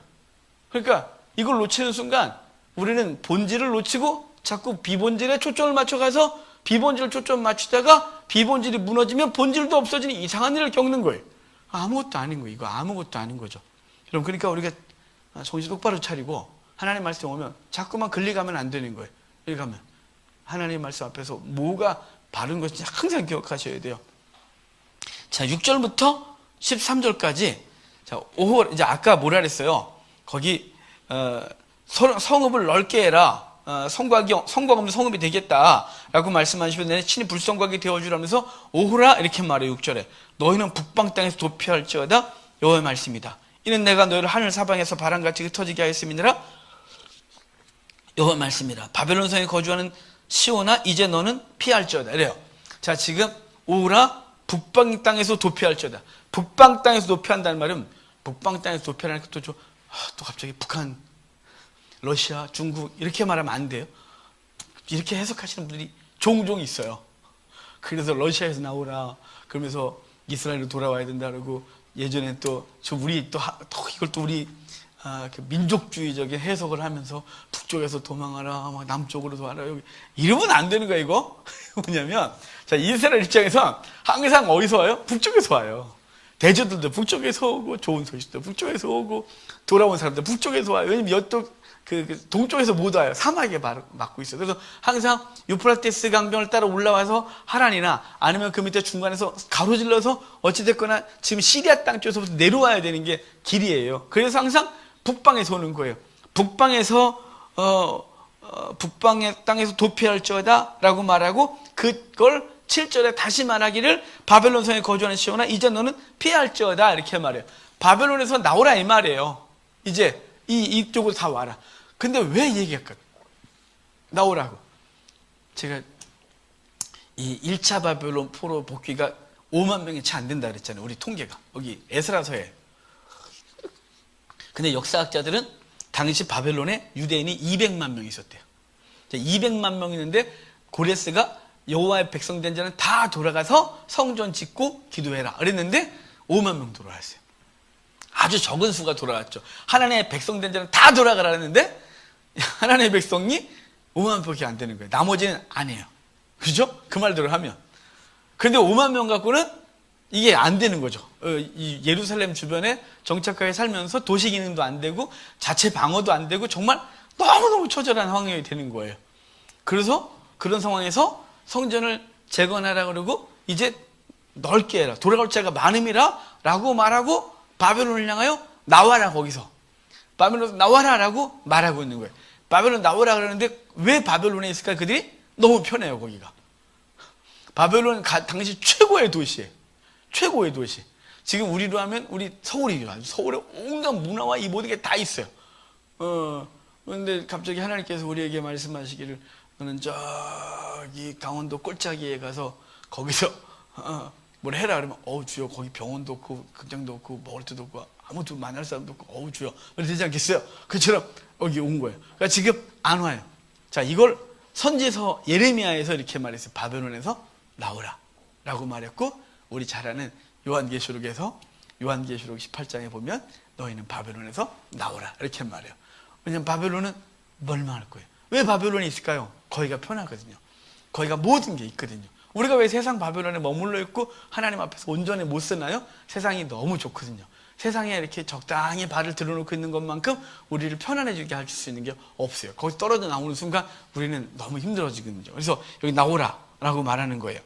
그러니까 이걸 놓치는 순간 우리는 본질을 놓치고 자꾸 비본질에 초점을 맞춰가서 비본질을 초점 맞추다가 비본질이 무너지면 본질도 없어지는 이상한 일을 겪는 거예요. 아무것도 아닌 거예요. 이거 아무것도 아닌 거죠. 여러분, 그러니까 우리가 정신 똑바로 차리고 하나님 말씀 오면 자꾸만 글리가면 안 되는 거예요. 여기 가면 하나님 말씀 앞에서 뭐가 바른 것인지 항상 기억하셔야 돼요. 자, 6절부터 13절까지. 자, 이제 아까 뭐라 그랬어요? 거기 성읍을 넓게 해라. 성곽 없는 성읍이 되겠다라고 말씀하시면 내가 친히 불성곽이 되어주라면서 오호라 이렇게 말해요. 6절에 너희는 북방 땅에서 도피할지어다 여호와의 말씀이다. 이는 내가 너희를 하늘 사방에서 바람같이 흩어지게 하였음이니라. 여호와의 말씀이라. 바벨론 성에 거주하는 시온아 이제 너는 피할지어다 이래요. 자, 지금 오호라 북방 땅에서 도피할지어다. 북방 땅에서 도피한다는 말은 북방 땅에서 도피하는 것도 또 갑자기 북한, 러시아, 중국 이렇게 말하면 안 돼요. 이렇게 해석하시는 분들이 종종 있어요. 그래서 러시아에서 나오라 그러면서 이스라엘로 돌아와야 된다 그러고, 예전에 또 우리 이걸 또 우리 민족주의적인 해석을 하면서 북쪽에서 도망하라, 막 남쪽으로 와라, 여기 이러면 안 되는 거야 이거. 뭐냐면 자, 이스라엘 입장에서 항상 어디서 와요? 북쪽에서 와요. 대저들도 북쪽에서 오고, 좋은 소식도 북쪽에서 오고, 돌아온 사람들 북쪽에서 와요. 왜냐면 이쪽 동쪽에서 못 와요. 사막에 막고 있어요. 그래서 항상 유프라테스 강변을 따라 올라와서 하란이나 아니면 그 밑에 중간에서 가로질러서 어찌됐거나 지금 시리아 땅 쪽에서부터 내려와야 되는 게 길이에요. 그래서 항상 북방에서 오는 거예요. 북방에서 북방의 땅에서 도피할지어다 라고 말하고, 그걸 7절에 다시 말하기를 바벨론 성에 거주하는 시온아 이제 너는 피할지어다 이렇게 말해요. 바벨론에서 나오라 이 말이에요. 이제 이쪽으로 다 와라. 근데 왜 얘기할까? 나오라고. 제가 이 1차 바벨론 포로 복귀가 5만 명이 채 안 된다 그랬잖아요. 우리 통계가. 여기 에스라서에. 근데 역사학자들은 당시 바벨론에 유대인이 200만 명이 있었대요. 200만 명이 있는데 고레스가 여호와의 백성 된 자는 다 돌아가서 성전 짓고 기도해라 그랬는데 5만 명 돌아왔어요. 아주 적은 수가 돌아왔죠. 하나님의 백성 된 자는 다 돌아가라 했는데 하나님의 백성이 5만 명밖에 안 되는 거예요. 나머지는 안 해요. 그죠? 그 말대로 하면. 그런데 5만 명 갖고는 이게 안 되는 거죠. 이 예루살렘 주변에 정착하게 살면서 도시 기능도 안 되고 자체 방어도 안 되고 정말 너무너무 처절한 상황이 되는 거예요. 그래서 그런 상황에서 성전을 재건하라 그러고 이제 넓게 해라. 돌아갈 자가 많음이라 라고 말하고 바벨론을 향하여 나와라 거기서. 바벨론 나와라 라고 말하고 있는 거예요. 바벨론 나오라 그러는데 왜 바벨론에 있을까? 그들이 너무 편해요 거기가. 바벨론은 당시 최고의 도시예요. 최고의 도시. 지금 우리로 하면 우리 서울이죠. 서울에 온갖 문화와 이 모든 게 다 있어요. 그런데 갑자기 하나님께서 우리에게 말씀하시기를 너는 저기 강원도 꼴짜기에 가서 거기서 뭘 해라 그러면 주여 거기 병원도 없고 극장도 없고 먹을 데도 없고 아무도 만날 사람도 없고 주여 그래 되지 않겠어요? 그처럼 여기 온 거예요. 그러니까 지금 안 와요. 자, 이걸 선지서 예레미야에서 이렇게 말했어요. 바벨론에서 나오라 라고 말했고, 우리 잘 아는 요한계시록에서 요한계시록 18장에 보면 너희는 바벨론에서 나오라 이렇게 말해요. 왜냐하면 바벨론은 멸망할 거예요. 왜 바벨론이 있을까요? 거기가 편하거든요. 거기가 모든 게 있거든요. 우리가 왜 세상 바벨론에 머물러 있고 하나님 앞에서 온전히 못 쓰나요? 세상이 너무 좋거든요. 세상에 이렇게 적당히 발을 들어놓고 있는 것만큼 우리를 편안해지게 할 수 있는 게 없어요. 거기 떨어져 나오는 순간 우리는 너무 힘들어지거든요. 그래서 여기 나오라 라고 말하는 거예요.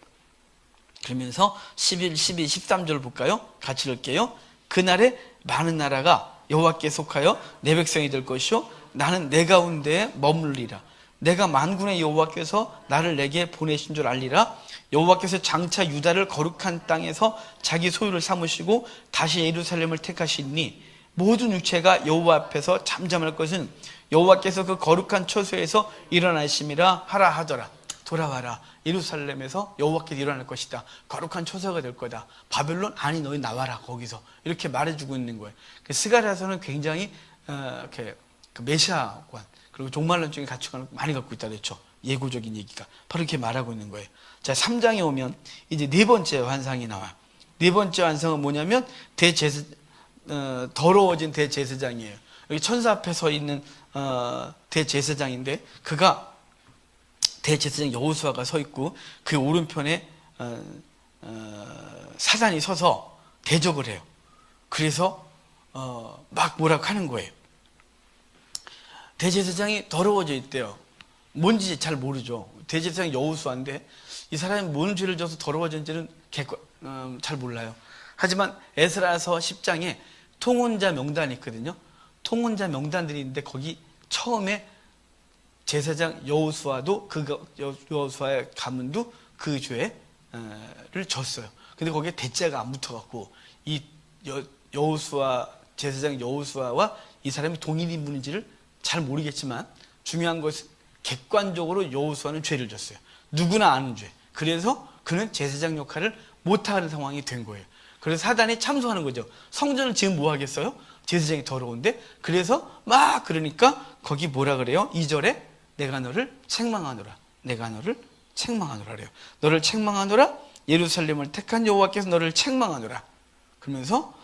그러면서 11, 12, 13절 볼까요? 같이 읽을게요. 그날에 많은 나라가 여호와께 속하여 내 백성이 될 것이요 나는 내 가운데에 머물리라. 내가 만군의 여호와께서 나를 내게 보내신 줄 알리라. 여호와께서 장차 유다를 거룩한 땅에서 자기 소유를 삼으시고 다시 예루살렘을 택하시니 모든 육체가 여호와 앞에서 잠잠할 것은 여호와께서 그 거룩한 처소에서 일어나심이라 하라 하더라. 돌아와라. 예루살렘에서 여호와께서 일어날 것이다. 거룩한 처소가 될 거다. 바벨론 아니 너희 나와라 거기서 이렇게 말해주고 있는 거예요. 스가랴서는 굉장히 이렇게 메시아관 그리고 종말론적인 가치관을 많이 갖고 있다 그랬죠. 예고적인 얘기가 바로 이렇게 말하고 있는 거예요. 자, 3장에 오면 이제 네 번째 환상이 나와요. 네 번째 환상은 뭐냐면 더러워진 대제사장이에요. 여기 천사 앞에 서 있는 대제사장인데 그가 대제사장 여호수아가 서 있고 그 오른편에 사단이 서서 대적을 해요. 그래서 막 뭐라고 하는 거예요. 대제사장이 더러워져 있대요. 뭔지 잘 모르죠. 대제사장 여호수아인데 이 사람이 뭔 죄를 져서 더러워졌는지는 잘 몰라요. 하지만 에스라서 10장에 통혼자 명단이 있거든요. 통혼자 명단들이 있는데 거기 처음에 제사장 여호수아도 여호수아의 가문도 그 죄를 졌어요. 근데 거기에 대자가 안 붙어갖고 이 여호수아 제사장 여호수아와 이 사람이 동일 인물인지를 잘 모르겠지만 중요한 것은 객관적으로 여호수아는 죄를 졌어요. 누구나 아는 죄. 그래서 그는 제사장 역할을 못하는 상황이 된 거예요. 그래서 사단이 참소하는 거죠. 성전을 지금 뭐 하겠어요? 제사장이 더러운데. 그래서 막 그러니까 거기 뭐라 그래요? 2절에 내가 너를 책망하노라. 내가 너를 책망하노라 그래요. 너를 책망하노라. 예루살렘을 택한 여호와께서 너를 책망하노라. 그러면서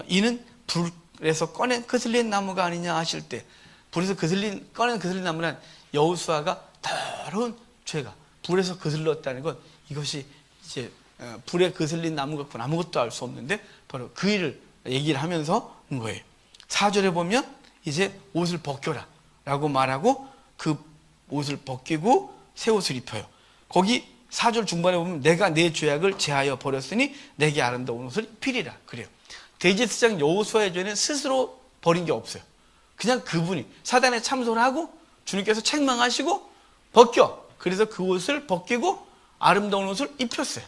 이는 불에서 꺼낸 거슬린 나무가 아니냐 하실 때, 불에서 꺼낸 거슬린 나무는 여호수아가 더러운 죄가 불에서 거슬렀다는 건 이것이 이제 불에 거슬린 나무 같고는 아무것도 알 수 없는데 바로 그 일을 얘기를 하면서 한 거예요. 4절에 보면 이제 옷을 벗겨라 라고 말하고 그 옷을 벗기고 새 옷을 입혀요. 거기 4절 중반에 보면 내가 내 죄악을 제하여 버렸으니 내게 아름다운 옷을 입히리라 그래요. 대제사장 여호수아의 죄는 스스로 버린 게 없어요. 그냥 그분이 사단에 참소를 하고 주님께서 책망하시고 벗겨. 그래서 그 옷을 벗기고 아름다운 옷을 입혔어요.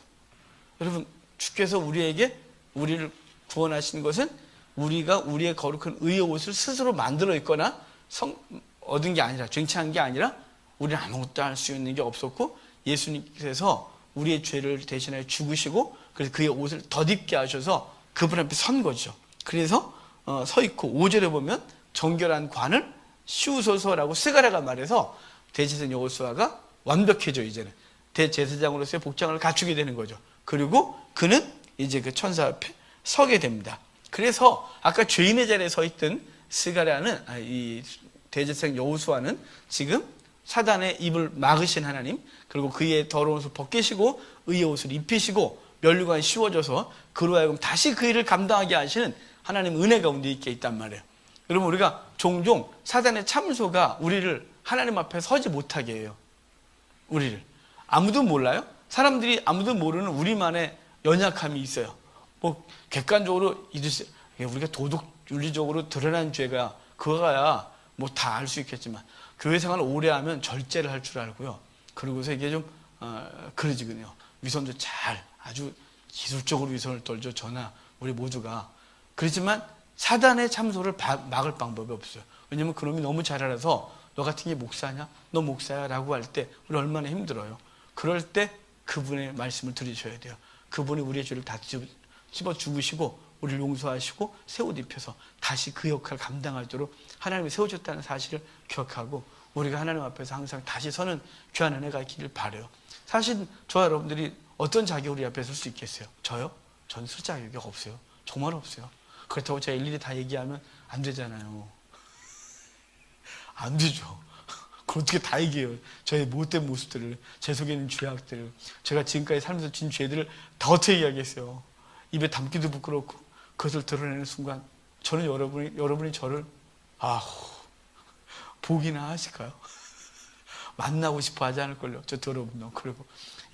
여러분, 주께서 우리를 구원하신 것은 우리가 우리의 거룩한 의의 옷을 스스로 만들어 입거나 얻은 게 아니라, 쟁취한 게 아니라 우리는 아무것도 할 수 있는 게 없었고 예수님께서 우리의 죄를 대신하여 죽으시고 그래서 그의 옷을 덧입게 하셔서 그분 앞에 선 거죠. 그래서 서 있고 5절에 보면 정결한 관을 씌우소서라고 스가랴가 말해서 대제사장 여호수아가 완벽해져. 이제는 대제사장으로서의 복장을 갖추게 되는 거죠. 그리고 그는 이제 그 천사 앞에 서게 됩니다. 그래서 아까 죄인의 자리에 서 있던 스가랴는 이 대제사장 여호수아는 지금 사단의 입을 막으신 하나님, 그리고 그의 더러운 옷을 벗기시고 의의 옷을 입히시고 면류관이 씌워져서 그로 하여금 다시 그 일을 감당하게 하시는 하나님 은혜 가운데 있게 있단 말이에요. 여러분, 우리가 종종 사단의 참소가 우리를 하나님 앞에 서지 못하게 해요. 우리를 아무도 몰라요. 사람들이 아무도 모르는 우리만의 연약함이 있어요. 뭐 객관적으로 우리가 도덕 윤리적으로 드러난 죄가 그거야 뭐 다 알 수 있겠지만 교회 생활을 오래 하면 절제를 할 줄 알고요. 그러고서 이게 좀 그러지군요. 위선도 잘 아주 기술적으로 위선을 떨죠. 저나 우리 모두가. 그렇지만 사단의 참소를 막을 방법이 없어요. 왜냐하면 그놈이 너무 잘 알아서 너 같은 게 목사냐? 너 목사야? 라고 할 때 우리 얼마나 힘들어요. 그럴 때 그분의 말씀을 들으셔야 돼요. 그분이 우리의 죄를 다 씹어 죽으시고 우리를 용서하시고 새 옷 입혀서 다시 그 역할을 감당하도록 하나님이 세워줬다는 사실을 기억하고 우리가 하나님 앞에서 항상 다시 서는 귀한 은혜가 있기를 바라요. 사실 저와 여러분들이 어떤 자격으로 우리 앞에 설 수 있겠어요? 저요? 저는 쓸 자격이 없어요. 정말 없어요. 그렇다고 제가 일일이 다 얘기하면 안 되잖아요. 안 되죠. 그걸 어떻게 다 얘기해요. 저의 못된 모습들을, 제 속에 있는 죄악들을, 제가 지금까지 살면서 진 죄들을 다 어떻게 얘기하겠어요. 입에 담기도 부끄럽고 그것을 드러내는 순간 저는 여러분이 저를 보기나 하실까요? 만나고 싶어 하지 않을걸요. 저 더러운 놈. 그리고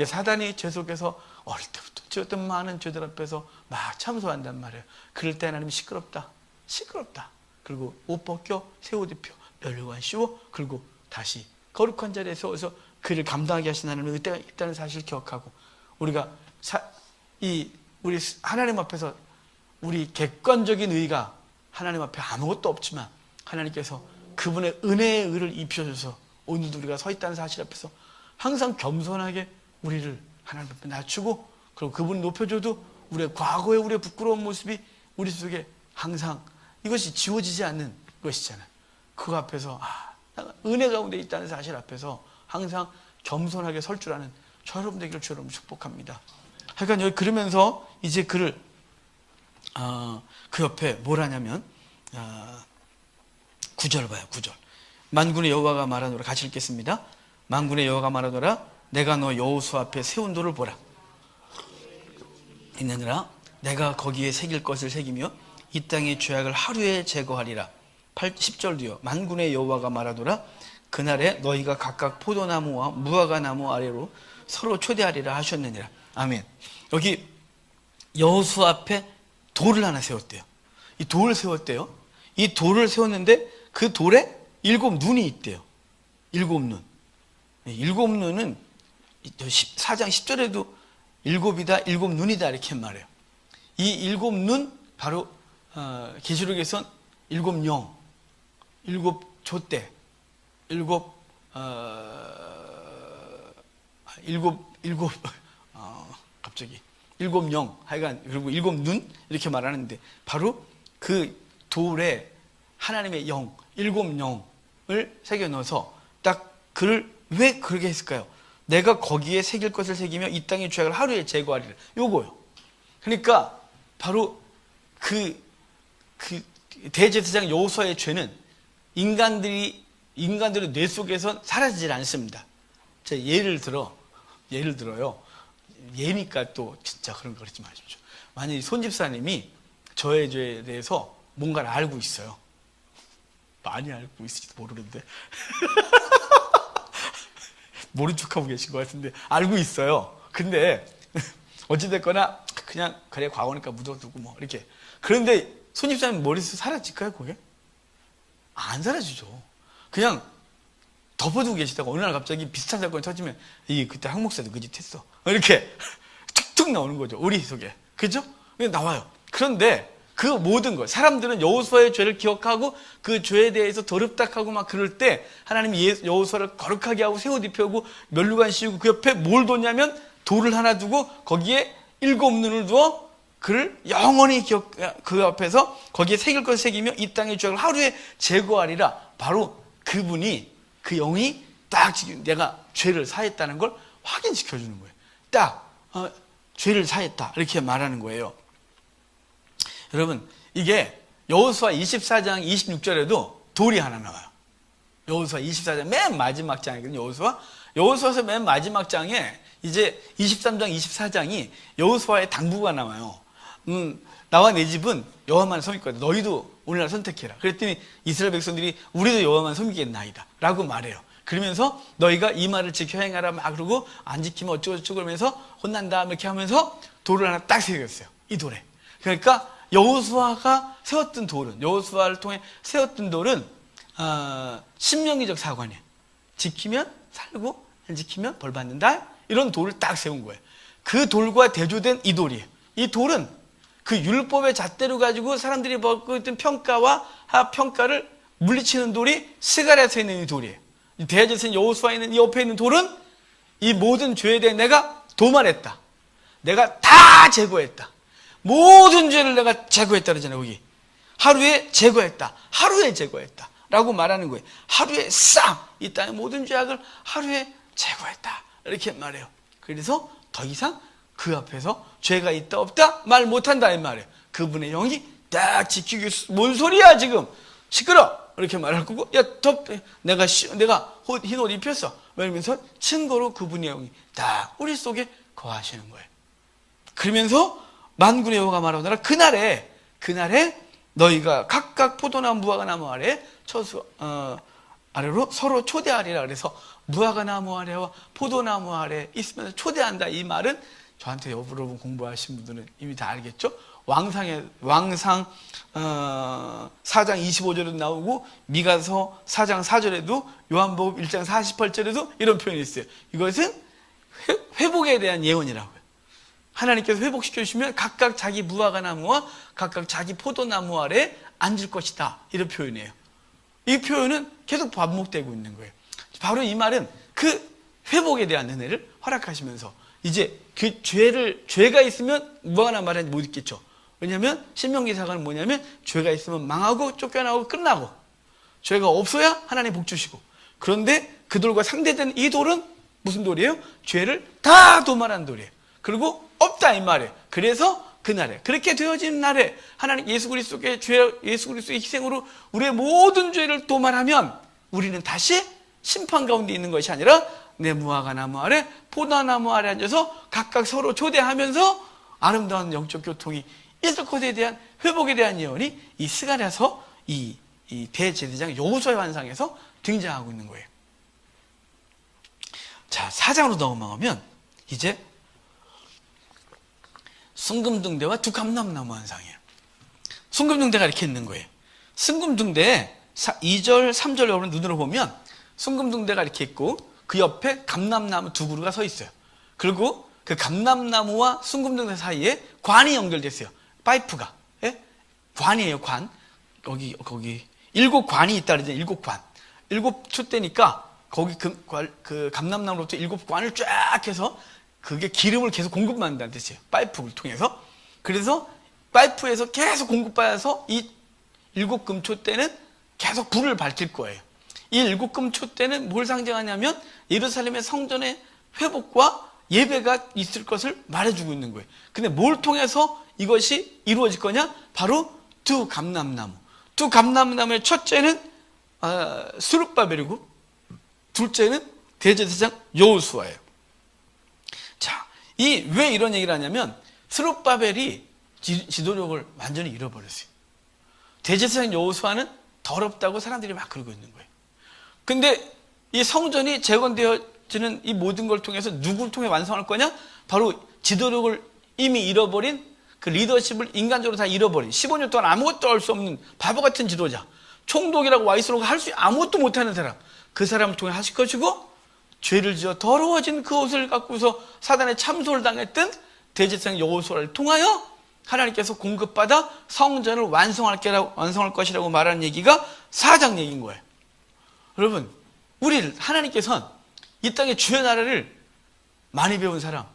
사단이 죄 속에서 어릴 때부터 지었던 많은 죄들 앞에서 막 참소한단 말이에요. 그럴 때 하나님이 시끄럽다. 그리고 옷 벗겨 새 옷 입혀 면류관 씌워 그리고 다시 거룩한 자리에 서서 그를 감당하게 하신 하나님의 의가 있다는 사실을 기억하고 우리가 우리 하나님 앞에서 우리 객관적인 의가 하나님 앞에 아무것도 없지만 하나님께서 그분의 은혜의 의를 입혀줘서 오늘도 우리가 서 있다는 사실 앞에서 항상 겸손하게 우리를 하나님 앞에 낮추고 그리고 그분이 높여줘도 우리의 과거의 우리의 부끄러운 모습이 우리 속에 항상 이것이 지워지지 않는 것이잖아요. 그 앞에서 은혜 가운데 있다는 사실 앞에서 항상 겸손하게 설 줄 아는 저 여러분 되기를 주 여러분 축복합니다. 하여간 여기 그러면서 이제 그를 그 옆에 뭘 하냐면 9절 봐요. 9절 만군의 여호와가 말하노라. 같이 읽겠습니다. 만군의 여호와가 말하노라. 내가 너 여호수아 앞에 세운 돌을 보라. 있느니라 내가 거기에 새길 것을 새기며 이 땅의 죄악을 하루에 제거하리라. 10절도요. 만군의 여호와가 말하노라. 그날에 너희가 각각 포도나무와 무화과나무 아래로 서로 초대하리라 하셨느니라. 아멘. 여기 여호수아 앞에 돌을 하나 세웠대요. 이 돌을 세웠대요. 이 돌을 세웠는데 그 돌에 7눈이 있대요. 7눈. 7눈은 4장 10절에도 7이다, 7눈이다 이렇게 말해요. 이 7눈 바로 계시록에선 7영, 7촛대, 7 갑자기 일곱 영, 하여간 그리고 일곱 눈 이렇게 말하는데 바로 그 돌에 하나님의 영, 일곱 영을 새겨 넣어서 딱 그를 왜 그렇게 했을까요? 내가 거기에 새길 것을 새기며 이 땅의 죄악을 하루에 제거하리라. 요거요. 그러니까 바로 그 대제사장 여호수아의 죄는 인간들의 뇌 속에선 사라지질 않습니다. 제가 예를 들어요. 예니까 또 진짜 그런 거 그러지 마십시오. 만약에 손집사님이 저의 죄에 대해서 뭔가를 알고 있어요. 많이 알고 있을지도 모르는데 모른 척하고 계신 것 같은데 알고 있어요. 근데 어찌됐거나 그냥 그래 과거니까 묻어두고 뭐 이렇게. 그런데 손집사님 머릿속에 사라질까요 그게? 안 사라지죠. 그냥 덮어두고 계시다가 어느 날 갑자기 비슷한 사건이 터지면 그때 한 목사도 그 짓 했어 이렇게 툭툭 나오는 거죠. 우리 속에. 그죠? 나와요. 그런데 그 모든 것, 사람들은 여호수아의 죄를 기억하고 그 죄에 대해서 더럽다하고 막 그럴 때 하나님이 여호수아를 거룩하게 하고 새 옷 입혀오고 면류관 씌우고 그 옆에 뭘 뒀냐면 돌을 하나 두고 거기에 일곱 눈을 두어 그를 영원히 그 앞에서 거기에 새길 것을 새기며 이 땅의 죄악을 하루에 제거하리라. 바로 그분이 그 영이 딱 지금 내가 죄를 사했다는 걸 확인시켜 주는 거예요. 딱 죄를 사했다 이렇게 말하는 거예요. 여러분 이게 여호수아 24장 26절에도 돌이 하나 나와요. 여호수아 24장 맨 마지막 장이거든요. 여호수아서 맨 마지막 장에 이제 23장 24장이 여호수아의 당부가 나와요. 나와 내 집은 여호와만 섬기거든. 너희도 오늘날 선택해라. 그랬더니 이스라엘 백성들이 우리도 여호와만 섬기겠나이다 라고 말해요. 그러면서 너희가 이 말을 지켜 행하라 막 그러고 안 지키면 어쩌고저쩌고 그러면서 혼난다 이렇게 하면서 돌을 하나 딱 새겼어요. 이 돌에. 그러니까 여호수아가 세웠던 돌은, 여호수아를 통해 세웠던 돌은 신명기적 사관이에요. 지키면 살고 안 지키면 벌 받는다. 이런 돌을 딱 세운 거예요. 그 돌과 대조된 이 돌이에요. 이 돌은 그 율법의 잣대로 가지고 사람들이 받고 있던 평가와 하평가를 물리치는 돌이 스가랴서에 있는 이 돌이에요. 대제사장 여호수아에 있는 이 옆에 있는 돌은 이 모든 죄에 대해 내가 도말했다. 내가 다 제거했다. 모든 죄를 내가 제거했다 그러잖아요. 거기 하루에 제거했다. 하루에 제거했다 라고 말하는 거예요. 하루에 싹 이 땅의 모든 죄악을 하루에 제거했다 이렇게 말해요. 그래서 더 이상 그 앞에서 죄가 있다 없다 말 못한다 이 말이에요. 그분의 영이 딱 지키기 위해서 뭔 소리야 지금 시끄러 이렇게 말할 거고 내가 흰 옷 입혔어 이러면서 증거로 그분의 영이 딱 우리 속에 거하시는 거예요. 그러면서 만군의 여호와가 말하노라 그날에 너희가 각각 포도나무 무화과나무 아래 아래로 서로 초대하리라. 그래서 무화과나무 아래와 포도나무 아래 있으면서 초대한다. 이 말은 저한테 여러분 공부하신 분들은 이미 다 알겠죠? 왕상 4장 25절에도 나오고 미가서 4장 4절에도 요한복음 1장 48절에도 이런 표현이 있어요. 이것은 회복에 대한 예언이라고요. 하나님께서 회복시켜 주시면 각각 자기 무화과나무와 각각 자기 포도나무 아래 앉을 것이다. 이런 표현이에요. 이 표현은 계속 반복되고 있는 거예요. 바로 이 말은 그 회복에 대한 은혜를 허락하시면서 이제 그 죄가 있으면 무화과나무 아래 못 있겠죠. 왜냐하면 신명기사관은 뭐냐면 죄가 있으면 망하고 쫓겨나고 끝나고 죄가 없어야 하나님 복 주시고 그런데 그 돌과 상대된 이 돌은 무슨 돌이에요? 죄를 다 도말한 돌이에요. 그리고 없다 이 말이에요. 그래서 그날에 그렇게 되어지는 날에 하나님 예수 그리스도의 희생으로 우리의 모든 죄를 도말하면 우리는 다시 심판 가운데 있는 것이 아니라 내 무화과나무 아래 포도나무 아래 앉아서 각각 서로 초대하면서 아름다운 영적 교통이 있을 것에 대한 회복에 대한 예언이 이 스가랴서 이 대제사장 여호수아의 환상에서 등장하고 있는 거예요. 자, 4장으로 넘어가면 이제 순금등대와 두 감람나무 환상이에요. 순금등대가 이렇게 있는 거예요. 순금등대에 2절, 3절 여러분 눈으로 보면 순금등대가 이렇게 있고 그 옆에 감람나무 두 그루가 서 있어요. 그리고 그 감람나무와 순금등대 사이에 관이 연결됐어요. 파이프가. 예? 관이에요, 관. 거기 7관이 있다 그러잖아요. 7관. 7초 때니까 거기 그 감람나무로부터 7관을 쫙 해서 그게 기름을 계속 공급받는다는 뜻이에요. 파이프를 통해서. 그래서 파이프에서 계속 공급받아서 이 일곱 금초 때는 계속 불을 밝힐 거예요. 이 일곱 금초 때는 뭘 상징하냐면 예루살렘의 성전의 회복과 예배가 있을 것을 말해주고 있는 거예요. 근데 뭘 통해서 이것이 이루어질 거냐? 바로 두 감람나무. 두 감람나무의 첫째는 스룹바벨이고 둘째는 대제사장 여호수아예요. 자, 왜 이런 얘기를 하냐면 스룹바벨이 지도력을 완전히 잃어버렸어요. 대제사장 여호수아는 더럽다고 사람들이 막 그러고 있는 거예요. 근데 이 성전이 재건되어지는 이 모든 걸 통해서 누구를 통해 완성할 거냐? 바로 지도력을 이미 잃어버린 그 리더십을 인간적으로 다 잃어버린 15년 동안 아무것도 할 수 없는 바보 같은 지도자, 총독이라고 와 있으라고 할 수 아무것도 못하는 사람, 그 사람을 통해 하실 것이고, 죄를 지어 더러워진 그 옷을 갖고서 사단의 참소를 당했던 대제사장 여호수아를 통하여 하나님께서 공급받아 성전을 완성할 것이라고 말하는 얘기가 4장 얘기인 거예요. 여러분, 하나님께서는 이 땅에 주의 나라를 많이 배운 사람,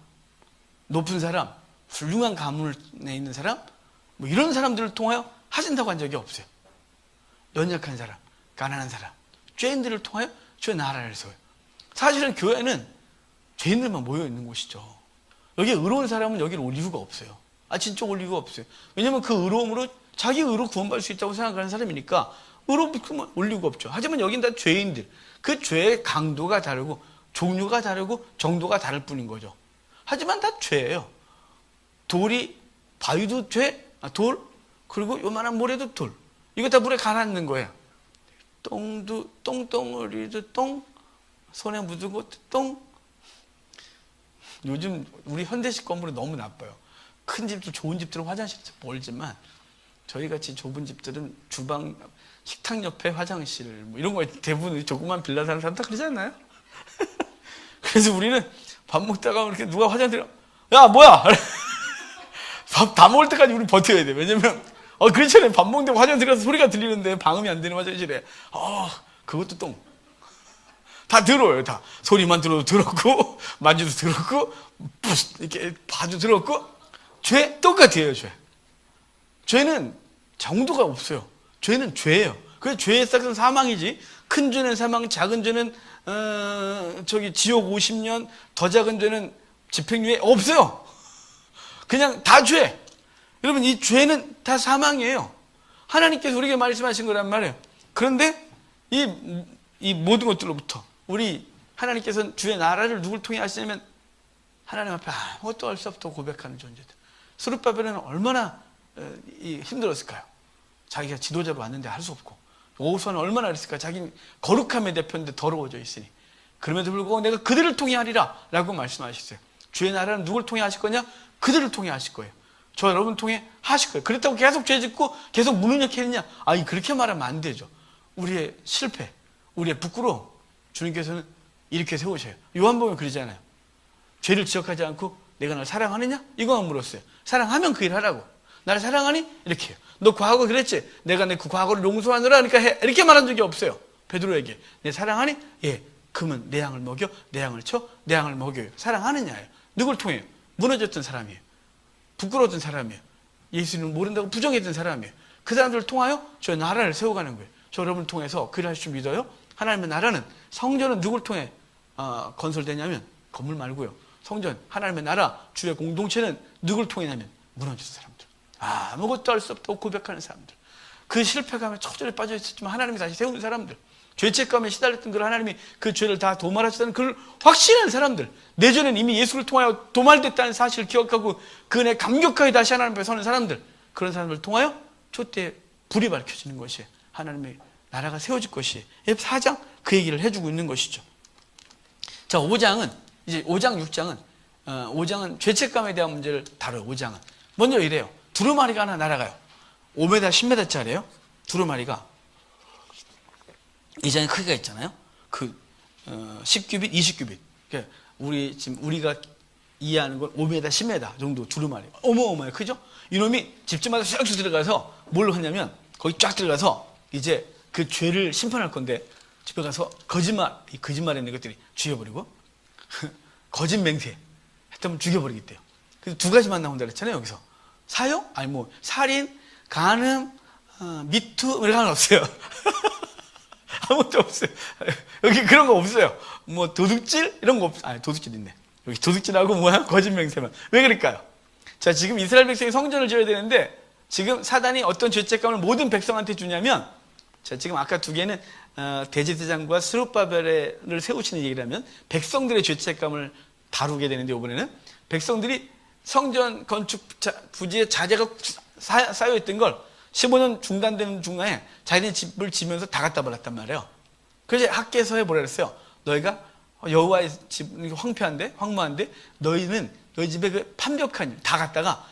높은 사람, 훌륭한 가문에 있는 사람, 뭐 이런 사람들을 통하여 하신다고 한 적이 없어요. 연약한 사람, 가난한 사람, 죄인들을 통하여 주의 나라를 세워요. 사실은 교회는 죄인들만 모여 있는 곳이죠. 여기에 의로운 사람은 여기를 올 이유가 없어요. 진짜 올 이유가 없어요. 왜냐하면 그 의로움으로 자기 의로 구원받을 수 있다고 생각하는 사람이니까 의롭으면 올 이유가 없죠. 하지만 여긴 다 죄인들. 그 죄의 강도가 다르고 종류가 다르고 정도가 다를 뿐인 거죠. 하지만 다 죄예요. 바위도 죄, 돌, 그리고 요만한 모래도 돌. 이거 다 물에 가라앉는 거예요. 똥덩어리도 똥, 손에 묻은 것도 똥. 요즘 우리 현대식 건물이 너무 나빠요. 큰 집들, 좋은 집들은 화장실이 멀지만 저희같이 좁은 집들은 주방, 식탁 옆에 화장실 뭐 이런 거 대부분 조그만 빌라 사는 사람 다 그러지 않나요? 그래서 우리는 밥 먹다가 이렇게 누가 화장실 야 뭐야 밥 다 먹을 때까지 우리 버텨야 돼. 왜냐면 그렇잖아요. 밥 먹는데 화장실 가서 소리가 들리는데 방음이 안 되는 화장실에 그것도 똥. 다 들어요. 다 소리만 들어도 들었고 만져도 들었고 이렇게 봐도 들었고. 죄 똑같아요. 죄는 정도가 없어요. 죄는 죄예요. 그래서 죄의 싹은 사망이지. 큰 죄는 사망, 작은 죄는 지옥 50년, 더 작은 죄는 집행유예 없어요. 그냥 다 죄. 여러분, 이 죄는 다 사망이에요. 하나님께서 우리에게 말씀하신 거란 말이에요. 그런데 이 모든 것들로부터 하나님께서는 주의 나라를 누굴 통해 하시냐면 하나님 앞에 아무것도 할 수 없다고 고백하는 존재들. 스룹바벨은 얼마나 힘들었을까요? 자기가 지도자로 왔는데 할 수 없고, 여호수아는 얼마나 그랬을까요? 자기는 거룩함의 대표인데 더러워져 있으니. 그럼에도 불구하고 내가 그들을 통해 하리라 라고 말씀하셨어요. 주의 나라는 누굴 통해 하실 거냐? 그들을 통해 하실 거예요. 저 여러분 통해 하실 거예요. 그렇다고 계속 죄 짓고 계속 무능력했느냐? 그렇게 말하면 안 되죠. 우리의 실패, 우리의 부끄러움, 주님께서는 이렇게 세우셔요. 요한복음에 그러잖아요. 죄를 지적하지 않고 내가 널 사랑하느냐? 이거만 물었어요. 사랑하면 그 일 하라고. 나를 사랑하니? 이렇게 해요. 너 과거 그랬지? 내가 내 그 과거를 용서하느라 그러니까 해. 이렇게 말한 적이 없어요. 베드로에게. 내 사랑하니? 예. 그러면 내 양을 먹여, 내 양을 쳐, 내 양을 먹여요. 사랑하느냐예요. 누굴 통해요? 무너졌던 사람이에요. 부끄러웠던 사람이에요. 예수님을 모른다고 부정했던 사람이에요. 그 사람들을 통하여 저 나라를 세워가는 거예요. 저 여러분을 통해서 그 일을 하실 줄 믿어요? 하나님의 나라는, 성전은 누굴 통해 건설되냐면, 건물 말고요. 성전, 하나님의 나라, 주의 공동체는 누굴 통해냐면 무너진 사람들. 아무것도 할 수 없다고 고백하는 사람들. 그 실패감에 초절에 빠져 있었지만 하나님이 다시 세우는 사람들. 죄책감에 시달렸던 그 하나님이 그 죄를 다 도말하셨다는 그걸 확신한 사람들. 내 죄는 이미 예수를 통하여 도말됐다는 사실을 기억하고 그 은혜에 감격하게 다시 하나님 앞에 서는 사람들. 그런 사람들을 통하여 초대에 불이 밝혀지는 것이 하나님의 나라가 세워질 것이 4장 그 얘기를 해주고 있는 것이죠. 자, 5장은 이제 5장, 6장은 5장은 죄책감에 대한 문제를 다뤄요. 5장은 먼저 이래요. 두루마리가 하나 날아가요. 5m, 10m짜리예요. 두루마리가 이 장의 크기가 있잖아요. 10규빗, 20규빗. 그러니까 우리가 이해하는 건 5m, 10m 정도 두루마리. 어마어마해요. 크죠? 이놈이 집집마다 쑥쑥 들어가서 뭘 하냐면 거기 쫙 들어가서 이제 그 죄를 심판할 건데 집에 가서 거짓말에 있는 것들이 죽여버리고 거짓 맹세 그렇다면 죽여버리겠대요. 그래서 두 가지만 나온다 그랬잖아요, 여기서. 사형? 아니, 뭐, 살인, 간음, 미투, 이런 건 없어요. 아무것도 없어요. 여기 그런 거 없어요. 뭐, 도둑질? 이런 거 없어요. 아니, 도둑질 있네. 여기 도둑질하고 뭐야? 거짓 맹세만. 왜 그럴까요? 자, 지금 이스라엘 백성이 성전을 지어야 되는데, 지금 사단이 어떤 죄책감을 모든 백성한테 주냐면, 자, 지금 아까 두 개는 대제사장과 스룹바벨을 세우시는 얘기라면 백성들의 죄책감을 다루게 되는데, 이번에는 백성들이 성전 건축 부지에 자재가 쌓여있던 걸 15년 중단되는 중간에 자기네 집을 지면서 다 갖다 버렸단 말이에요. 그래서 학개서에 뭐라 그랬어요? 너희가 여호와의 집 황무한데 너희 집에 그 판벽한 다 갖다가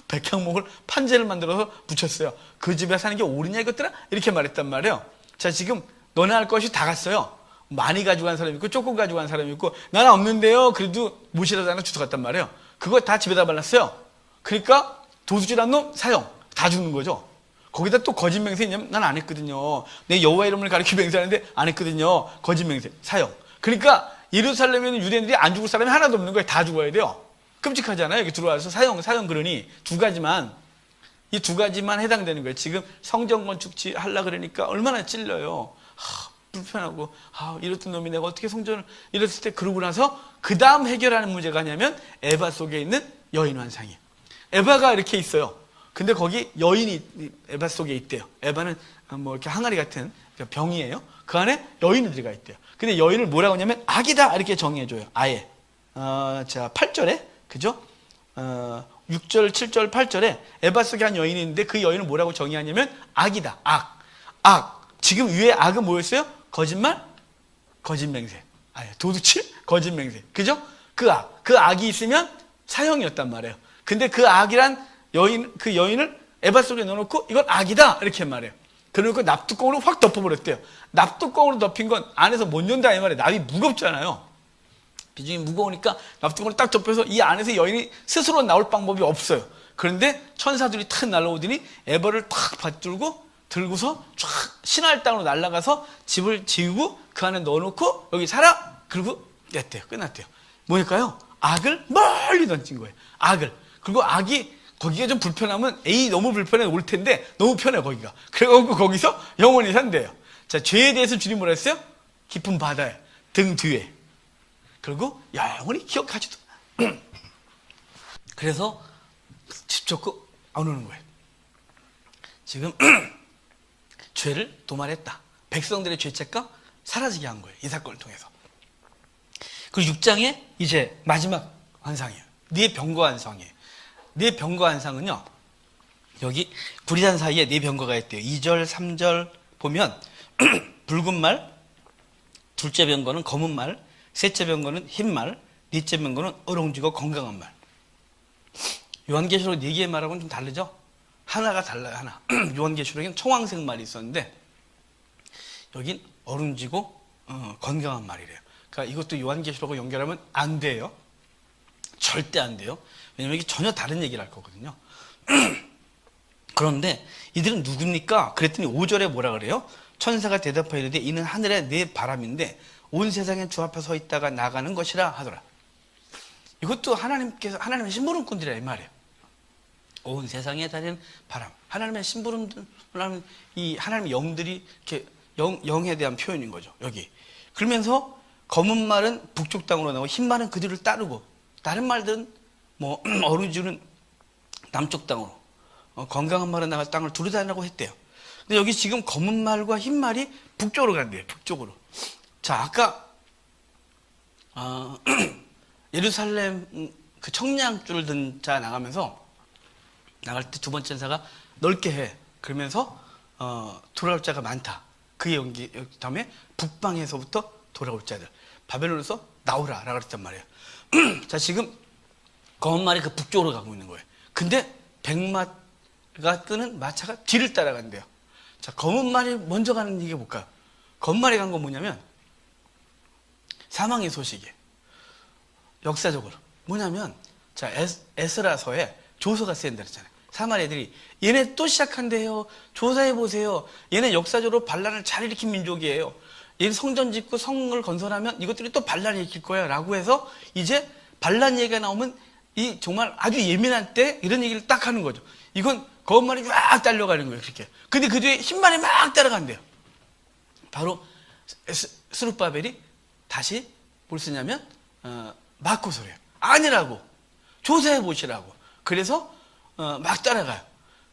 백향목을 판재를 만들어서 붙였어요. 그 집에 사는 게 옳으냐 이것들아? 이렇게 말했단 말이에요. 자, 지금 너네 할 것이 다 갔어요. 많이 가져간 사람이 있고 조금 가져간 사람이 있고 나는 없는데요. 그래도 무시라도 하나 주워갔단 말이에요. 그거 다 집에다 발랐어요. 그러니까 도둑질한 놈 사형 다 죽는 거죠. 거기다 또 거짓 맹세 난 안 했거든요. 내 여호와 이름을 가리켜 맹세하는데 안 했거든요. 거짓 맹세 사형. 그러니까 예루살렘에 있는 유대인들이 안 죽을 사람이 하나도 없는 거예요. 다 죽어야 돼요. 끔찍하잖아요. 여기 들어와서 사형 그러니 이 두 가지만 해당되는 거예요. 지금 성전 건축 하려 그러니까 얼마나 찔려요. 불편하고 이랬던 놈이 내가 어떻게 성전을 이랬을 때 그러고 나서 그 다음 해결하는 문제가 뭐냐면 에바 속에 있는 여인 환상이에요. 에바가 이렇게 있어요. 근데 거기 여인이 에바 속에 있대요. 에바는 뭐 이렇게 항아리 같은 병이에요. 그 안에 여인이 들어가 있대요. 근데 여인을 뭐라고 하냐면 악이다 이렇게 정의해줘요. 아예. 자, 8절에 그죠? 6절, 7절, 8절에 에바 속에 한 여인이 있는데 그 여인을 뭐라고 정의하냐면 악이다. 악. 지금 위에 악은 뭐였어요? 거짓말? 거짓 맹세. 도둑질? 거짓 맹세. 그죠? 그 악이 있으면 사형이었단 말이에요. 근데 그 악이란 그 여인을 에바 속에 넣어놓고 이건 악이다 이렇게 말해요. 그러니까 납뚜껑으로 확 덮어버렸대요. 납뚜껑으로 덮인 건 안에서 못 연다 이 말이에요. 납이 무겁잖아요. 비중이 무거우니까 납뚜껑으로 딱 덮여서 이 안에서 여인이 스스로 나올 방법이 없어요. 그런데 천사들이 탁 날아오더니 에바를 탁 받들고 들고서 쫙 신할 땅으로 날아가서 집을 지우고 그 안에 넣어놓고 여기 살아. 그리고 냈대요. 끝났대요. 뭐일까요? 악을 멀리 던진 거예요. 악을. 그리고 악이 거기가 좀 불편하면 너무 불편해 올 텐데 너무 편해 거기가. 그래갖고 거기서 영원히 산대요. 자, 죄에 대해서 주님 뭐라 했어요? 깊은 바다에 등 뒤에. 그리고 영원히 기억하지도. 그래서 집 쫓고 안 오는 거예요. 지금 죄를 도말했다. 백성들의 죄책감 사라지게 한 거예요. 이 사건을 통해서. 그리고 6장에 이제 마지막 환상이에요. 네 병거 환상이에요. 네 병거 환상은요. 여기 구리단 사이에 네 병거가 있대요. 2절, 3절 보면 붉은 말, 둘째 병거는 검은 말, 셋째 병거는 흰 말, 넷째 병거는 어롱지고 건강한 말. 요한계시록 4개의 말하고는 좀 다르죠? 하나가 달라요. 하나. 요한계시록에는 청황색 말이 있었는데 여긴 어른지고 건강한 말이래요. 그러니까 이것도 요한계시록과 연결하면 안 돼요. 절대 안 돼요. 왜냐면 이게 전혀 다른 얘기를 할 거거든요. 그런데 이들은 누굽니까? 그랬더니 5절에 뭐라 그래요? 천사가 대답하여 이르되 이는 하늘의 네 바람인데 온 세상에 주 앞에 서 있다가 나가는 것이라 하더라. 이것도 하나님의 심부름꾼들이라 이 말이에요. 온 세상에 다니는 바람. 하나님의 심부름들, 이 하나님의 영들이 이렇게 영에 대한 표현인 거죠. 여기. 그러면서 검은 말은 북쪽 땅으로 나오고 흰 말은 그들을 따르고 다른 말들은 뭐 어루지는 남쪽 땅으로 건강한 말은 나갈 땅을 두루다니라고 했대요. 근데 여기 지금 검은 말과 흰 말이 북쪽으로 간대요. 북쪽으로. 자, 아까 예루살렘 그 청량줄을 든 자 나가면서 나갈 때 두 번째 천사가 넓게 해. 그러면서 돌아올 자가 많다. 그 연기 다음에 북방에서부터 돌아올 자들 바벨론에서 나오라 라고 했단 말이에요. 자, 지금 검은 말이 그 북쪽으로 가고 있는 거예요. 근데 백마가 끄는 마차가 뒤를 따라간대요. 자, 검은 말이 먼저 가는 얘기 볼까요? 검은 말이 간 건 뭐냐면 사망의 소식이에요. 역사적으로 뭐냐면 자, 에스라서에 조서가 쓰인다 그랬잖아요. 사마리 애들이 얘네 또 시작한대요. 조사해보세요. 얘네 역사적으로 반란을 잘 일으킨 민족이에요. 얘네 성전 짓고 성을 건설하면 이것들이 또 반란을 일으킬 거야 라고 해서 이제 반란 얘기가 나오면 이 정말 아주 예민한 때 이런 얘기를 딱 하는 거죠. 이건 거짓말이 쫙 딸려가는 거예요. 그렇게. 근데 그 뒤에 흰말이 막 따라간대요. 바로 스룹바벨이 다시 뭘 쓰냐면 맞고서래요. 아니라고, 조사해 보시라고. 그래서 막 따라가요.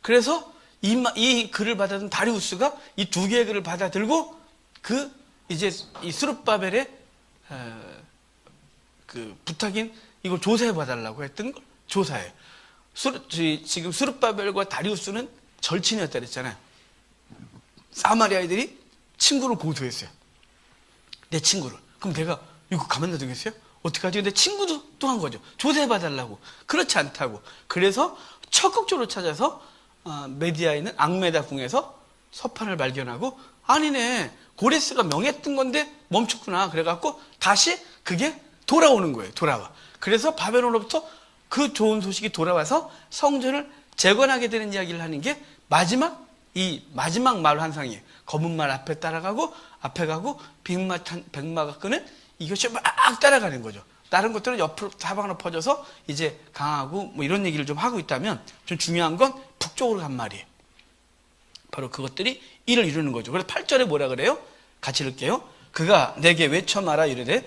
그래서 이 글을 받아든 다리우스가 이 두 개의 글을 받아들고 이제 이 스룹바벨의 그 부탁인 이걸 조사해 봐달라고 했던 걸 조사해요. 지금 스룹바벨과 다리우스는 절친이었다 그랬잖아요. 사마리아인들이 친구를 고소했어요. 내 친구를. 그럼 내가 이거 가만둬 두겠어요? 어떡하지? 근데 친구도 또 한 거죠. 조사해 봐달라고. 그렇지 않다고. 그래서 적극적으로 찾아서 메디아에 있는 앙메다 궁에서 서판을 발견하고, 아니네, 고레스가 명했던 건데 멈췄구나. 그래갖고 다시 그게 돌아오는 거예요. 돌아와. 그래서 바벨론으로부터 그 좋은 소식이 돌아와서 성전을 재건하게 되는 이야기를 하는 게 마지막 말 환상이에요. 검은 말 앞에 따라가고, 앞에 가고, 백마가 끄는 이것이 막 따라가는 거죠. 다른 것들은 옆으로 사방으로 퍼져서 이제 강하고 뭐 이런 얘기를 좀 하고 있다면, 좀 중요한 건 북쪽으로 간 말이에요. 바로 그것들이 이를 이루는 거죠. 그래서 8절에 뭐라 그래요? 같이 읽을게요. 그가 내게 외쳐 말하 이르되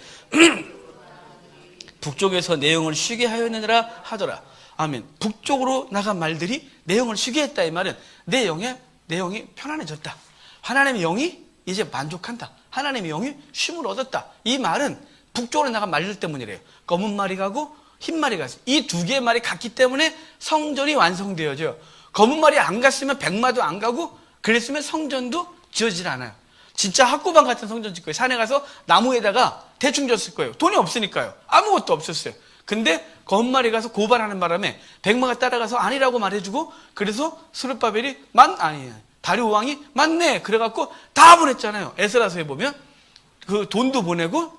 북쪽에서 내 영을 쉬게 하였느니라 하더라. 아멘. 북쪽으로 나간 말들이 내 영을 쉬게 했다. 이 말은 내 영이 편안해졌다. 하나님의 영이 이제 만족한다. 하나님의 영이 쉼을 얻었다. 이 말은 북쪽으로 나간 말들 때문이래요. 검은 말이 가고 흰 말이 갔어요. 이 두 개의 말이 갔기 때문에 성전이 완성되어져요. 검은 말이 안 갔으면 백마도 안 가고, 그랬으면 성전도 지어지질 않아요. 진짜 학구방 같은 성전 짓 거예요. 산에 가서 나무에다가 대충 졌을 거예요. 돈이 없으니까요. 아무것도 없었어요. 근데 검은 말이 가서 고발하는 바람에 백마가 따라가서 아니라고 말해주고, 그래서 스룹바벨이 다리오 왕이 맞네. 그래갖고 다 보냈잖아요. 에스라서에 보면 그 돈도 보내고,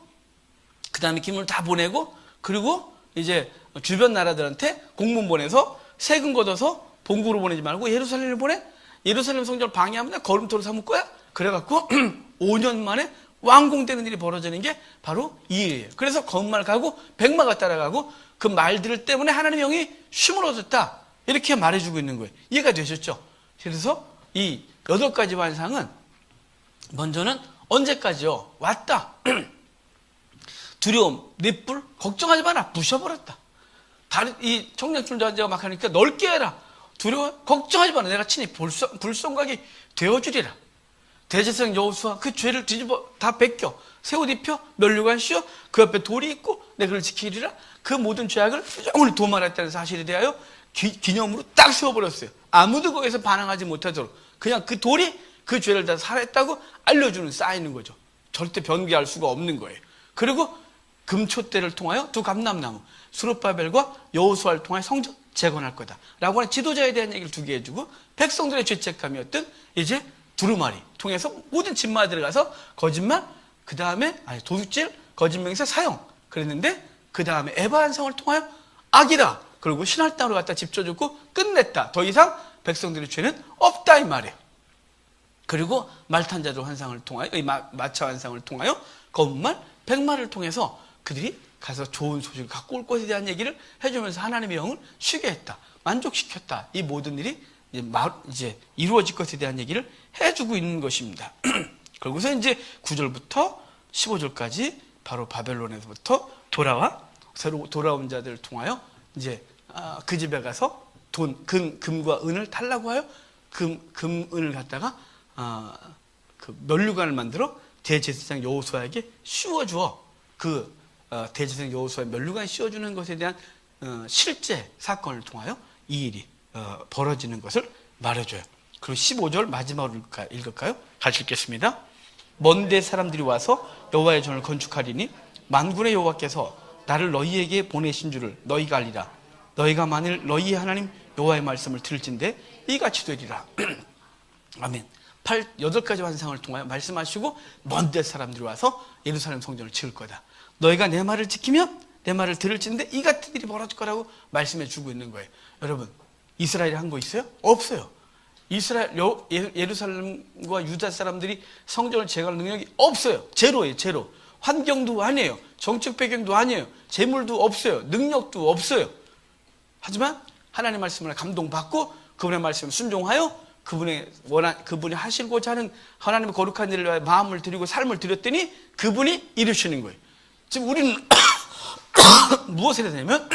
그 다음에 기물을 다 보내고, 그리고 이제 주변 나라들한테 공문 보내서 세금 걷어서 본국으로 보내지 말고 예루살렘을 보내. 예루살렘 성전을 방해하면 걸음돌로 삼을 거야. 그래갖고 5년 만에 완공되는 일이 벌어지는 게 바로 이 일이에요. 그래서 검은 말 가고 백마가 따라가고, 그 말들 때문에 하나님의 영이 쉼을 얻었다. 이렇게 말해주고 있는 거예요. 이해가 되셨죠? 그래서 이 8가지 환상은 먼저는 언제까지요? 왔다. 두려움, 넷불, 걱정하지 마라. 부셔버렸다. 이 청량천자제가 막 하니까 넓게 해라. 두려워, 걱정하지 마라. 내가 친히 불성각이 되어주리라. 대제사장 여호수아 그 죄를 뒤집어 다 벗겨 새 옷 입혀 면류관 씌워 그 옆에 돌이 있고 내가 그를 지키리라. 그 모든 죄악을 영원히 도말했다는 사실에 대하여 기념으로 딱 세워버렸어요. 아무도 거기서 반항하지 못하도록 그냥 그 돌이 그 죄를 다 살했다고 알려주는 쌓이는 거죠. 절대 변개할 수가 없는 거예요. 그리고 금초대를 통하여 두 감람나무 스룹바벨과 여호수아를 통하여 성전 재건할 거다 라고 하는 지도자에 대한 얘기를 2개 해주고, 백성들의 죄책감이었던 이제 두루마리 통해서 모든 집마다 들어가서 거짓말, 그 다음에 도둑질, 거짓명세 사형 그랬는데, 그 다음에 에바 환상을 통하여 악이다. 그리고 신할 땅으로 갖다 집 져주고 끝냈다. 더 이상 백성들의 죄는 없다 이 말이에요. 그리고 말탄자들 환상을 통하여, 마차 환상을 통하여 검은 말, 백마를 통해서 그들이 가서 좋은 소식을 갖고 올 것에 대한 얘기를 해주면서 하나님의 영을 쉬게 했다. 만족시켰다. 이 모든 일이 이제 이루어질 것에 대한 얘기를 해주고 있는 것입니다. 그러고서 이제 9절부터 15절까지 바로 바벨론에서부터 새로 돌아온 자들을 통하여 이제 그 집에 가서 금과 은을 달라고 하여 은을 갖다가 그 면류관을 만들어 대제사장 여호수아에게 씌워주어 대제사장 여호수아의 면류관 씌워주는 것에 대한 실제 사건을 통하여 이 일이 벌어지는 것을 말해줘요. 그리고 15절 마지막으로 읽을까요? 같이 읽겠습니다. 먼데 사람들이 와서 여호와의 전을 건축하리니 만군의 여호와께서 나를 너희에게 보내신 줄을 너희가 알리라. 너희가 만일 너희의 하나님 여호와의 말씀을 들을진대 이같이 되리라. 아멘. 8가지 환상을 통하여 말씀하시고 먼데 사람들이 와서 예루살렘 성전을 지을 거다. 너희가 내 말을 지키면 내 말을 들을진대 이 같은 일이 벌어질 거라고 말씀해 주고 있는 거예요. 여러분, 이스라엘이 한 거 있어요? 없어요. 예루살렘과 유다 사람들이 성전을 재건할 능력이 없어요. 제로예요. 제로. 환경도 아니에요. 정책 배경도 아니에요. 재물도 없어요. 능력도 없어요. 하지만 하나님 말씀을 감동받고 그분의 말씀을 순종하여 그분이 하시고자 하는 하나님의 거룩한 일을 위하여 마음을 드리고 삶을 드렸더니 그분이 이루시는 거예요. 지금 우리는 무엇을 해야 되냐면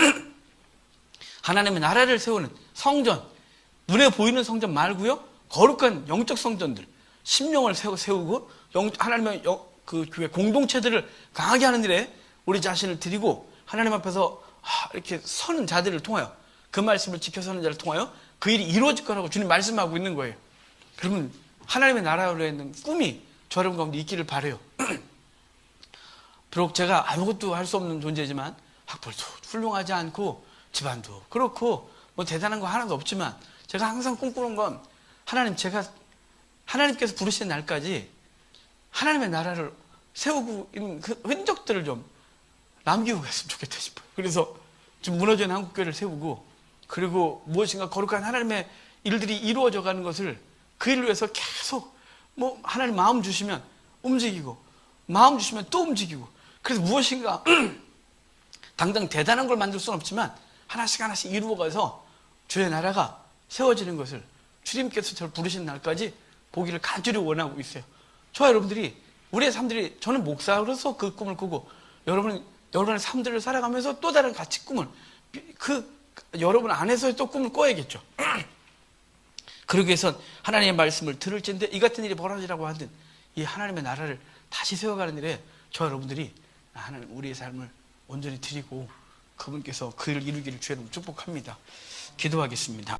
하나님의 나라를 세우는 성전, 눈에 보이는 성전 말고요, 거룩한 영적 성전들, 심령을 세우고 하나님의 그 교회 공동체들을 강하게 하는 일에 우리 자신을 드리고 하나님 앞에서 이렇게 서는 자들을 통하여 그 말씀을 지켜서는 자를 통하여 그 일이 이루어질 거라고 주님 말씀하고 있는 거예요. 그러면 하나님의 나라로 있는 꿈이 저 여러분 가운데 있기를 바라요. 비록 제가 아무것도 할 수 없는 존재지만 학벌도 훌륭하지 않고 집안도 그렇고 뭐 대단한 거 하나도 없지만 제가 항상 꿈꾸는 건 하나님께서 부르시는 날까지 하나님의 나라를 세우고 있는 그 흔적들을 좀 남기고 갔으면 좋겠다 싶어요. 그래서 좀 무너진 한국교회를 세우고 그리고 무엇인가 거룩한 하나님의 일들이 이루어져 가는 것을 그 일을 위해서 계속 뭐 하나님 마음 주시면 움직이고 마음 주시면 또 움직이고 그래서 무엇인가 당장 대단한 걸 만들 수는 없지만 하나씩 이루어가서 주의 나라가 세워지는 것을 주님께서 저를 부르신 날까지 보기를 간절히 원하고 있어요. 저와 여러분들이 우리의 삶들이 저는 목사로서 그 꿈을 꾸고 여러분의 삶들을 살아가면서 또 다른 가치 꿈을 여러분 안에서의 또 꿈을 꿔야겠죠. 그러기 위해선 하나님의 말씀을 들을진데 이 같은 일이 벌어지라고 하든 이 하나님의 나라를 다시 세워가는 일에 저 여러분들이 하나님 우리의 삶을 온전히 드리고 그분께서 그 일을 이루기를 주의 이름으로 축복합니다. 기도하겠습니다.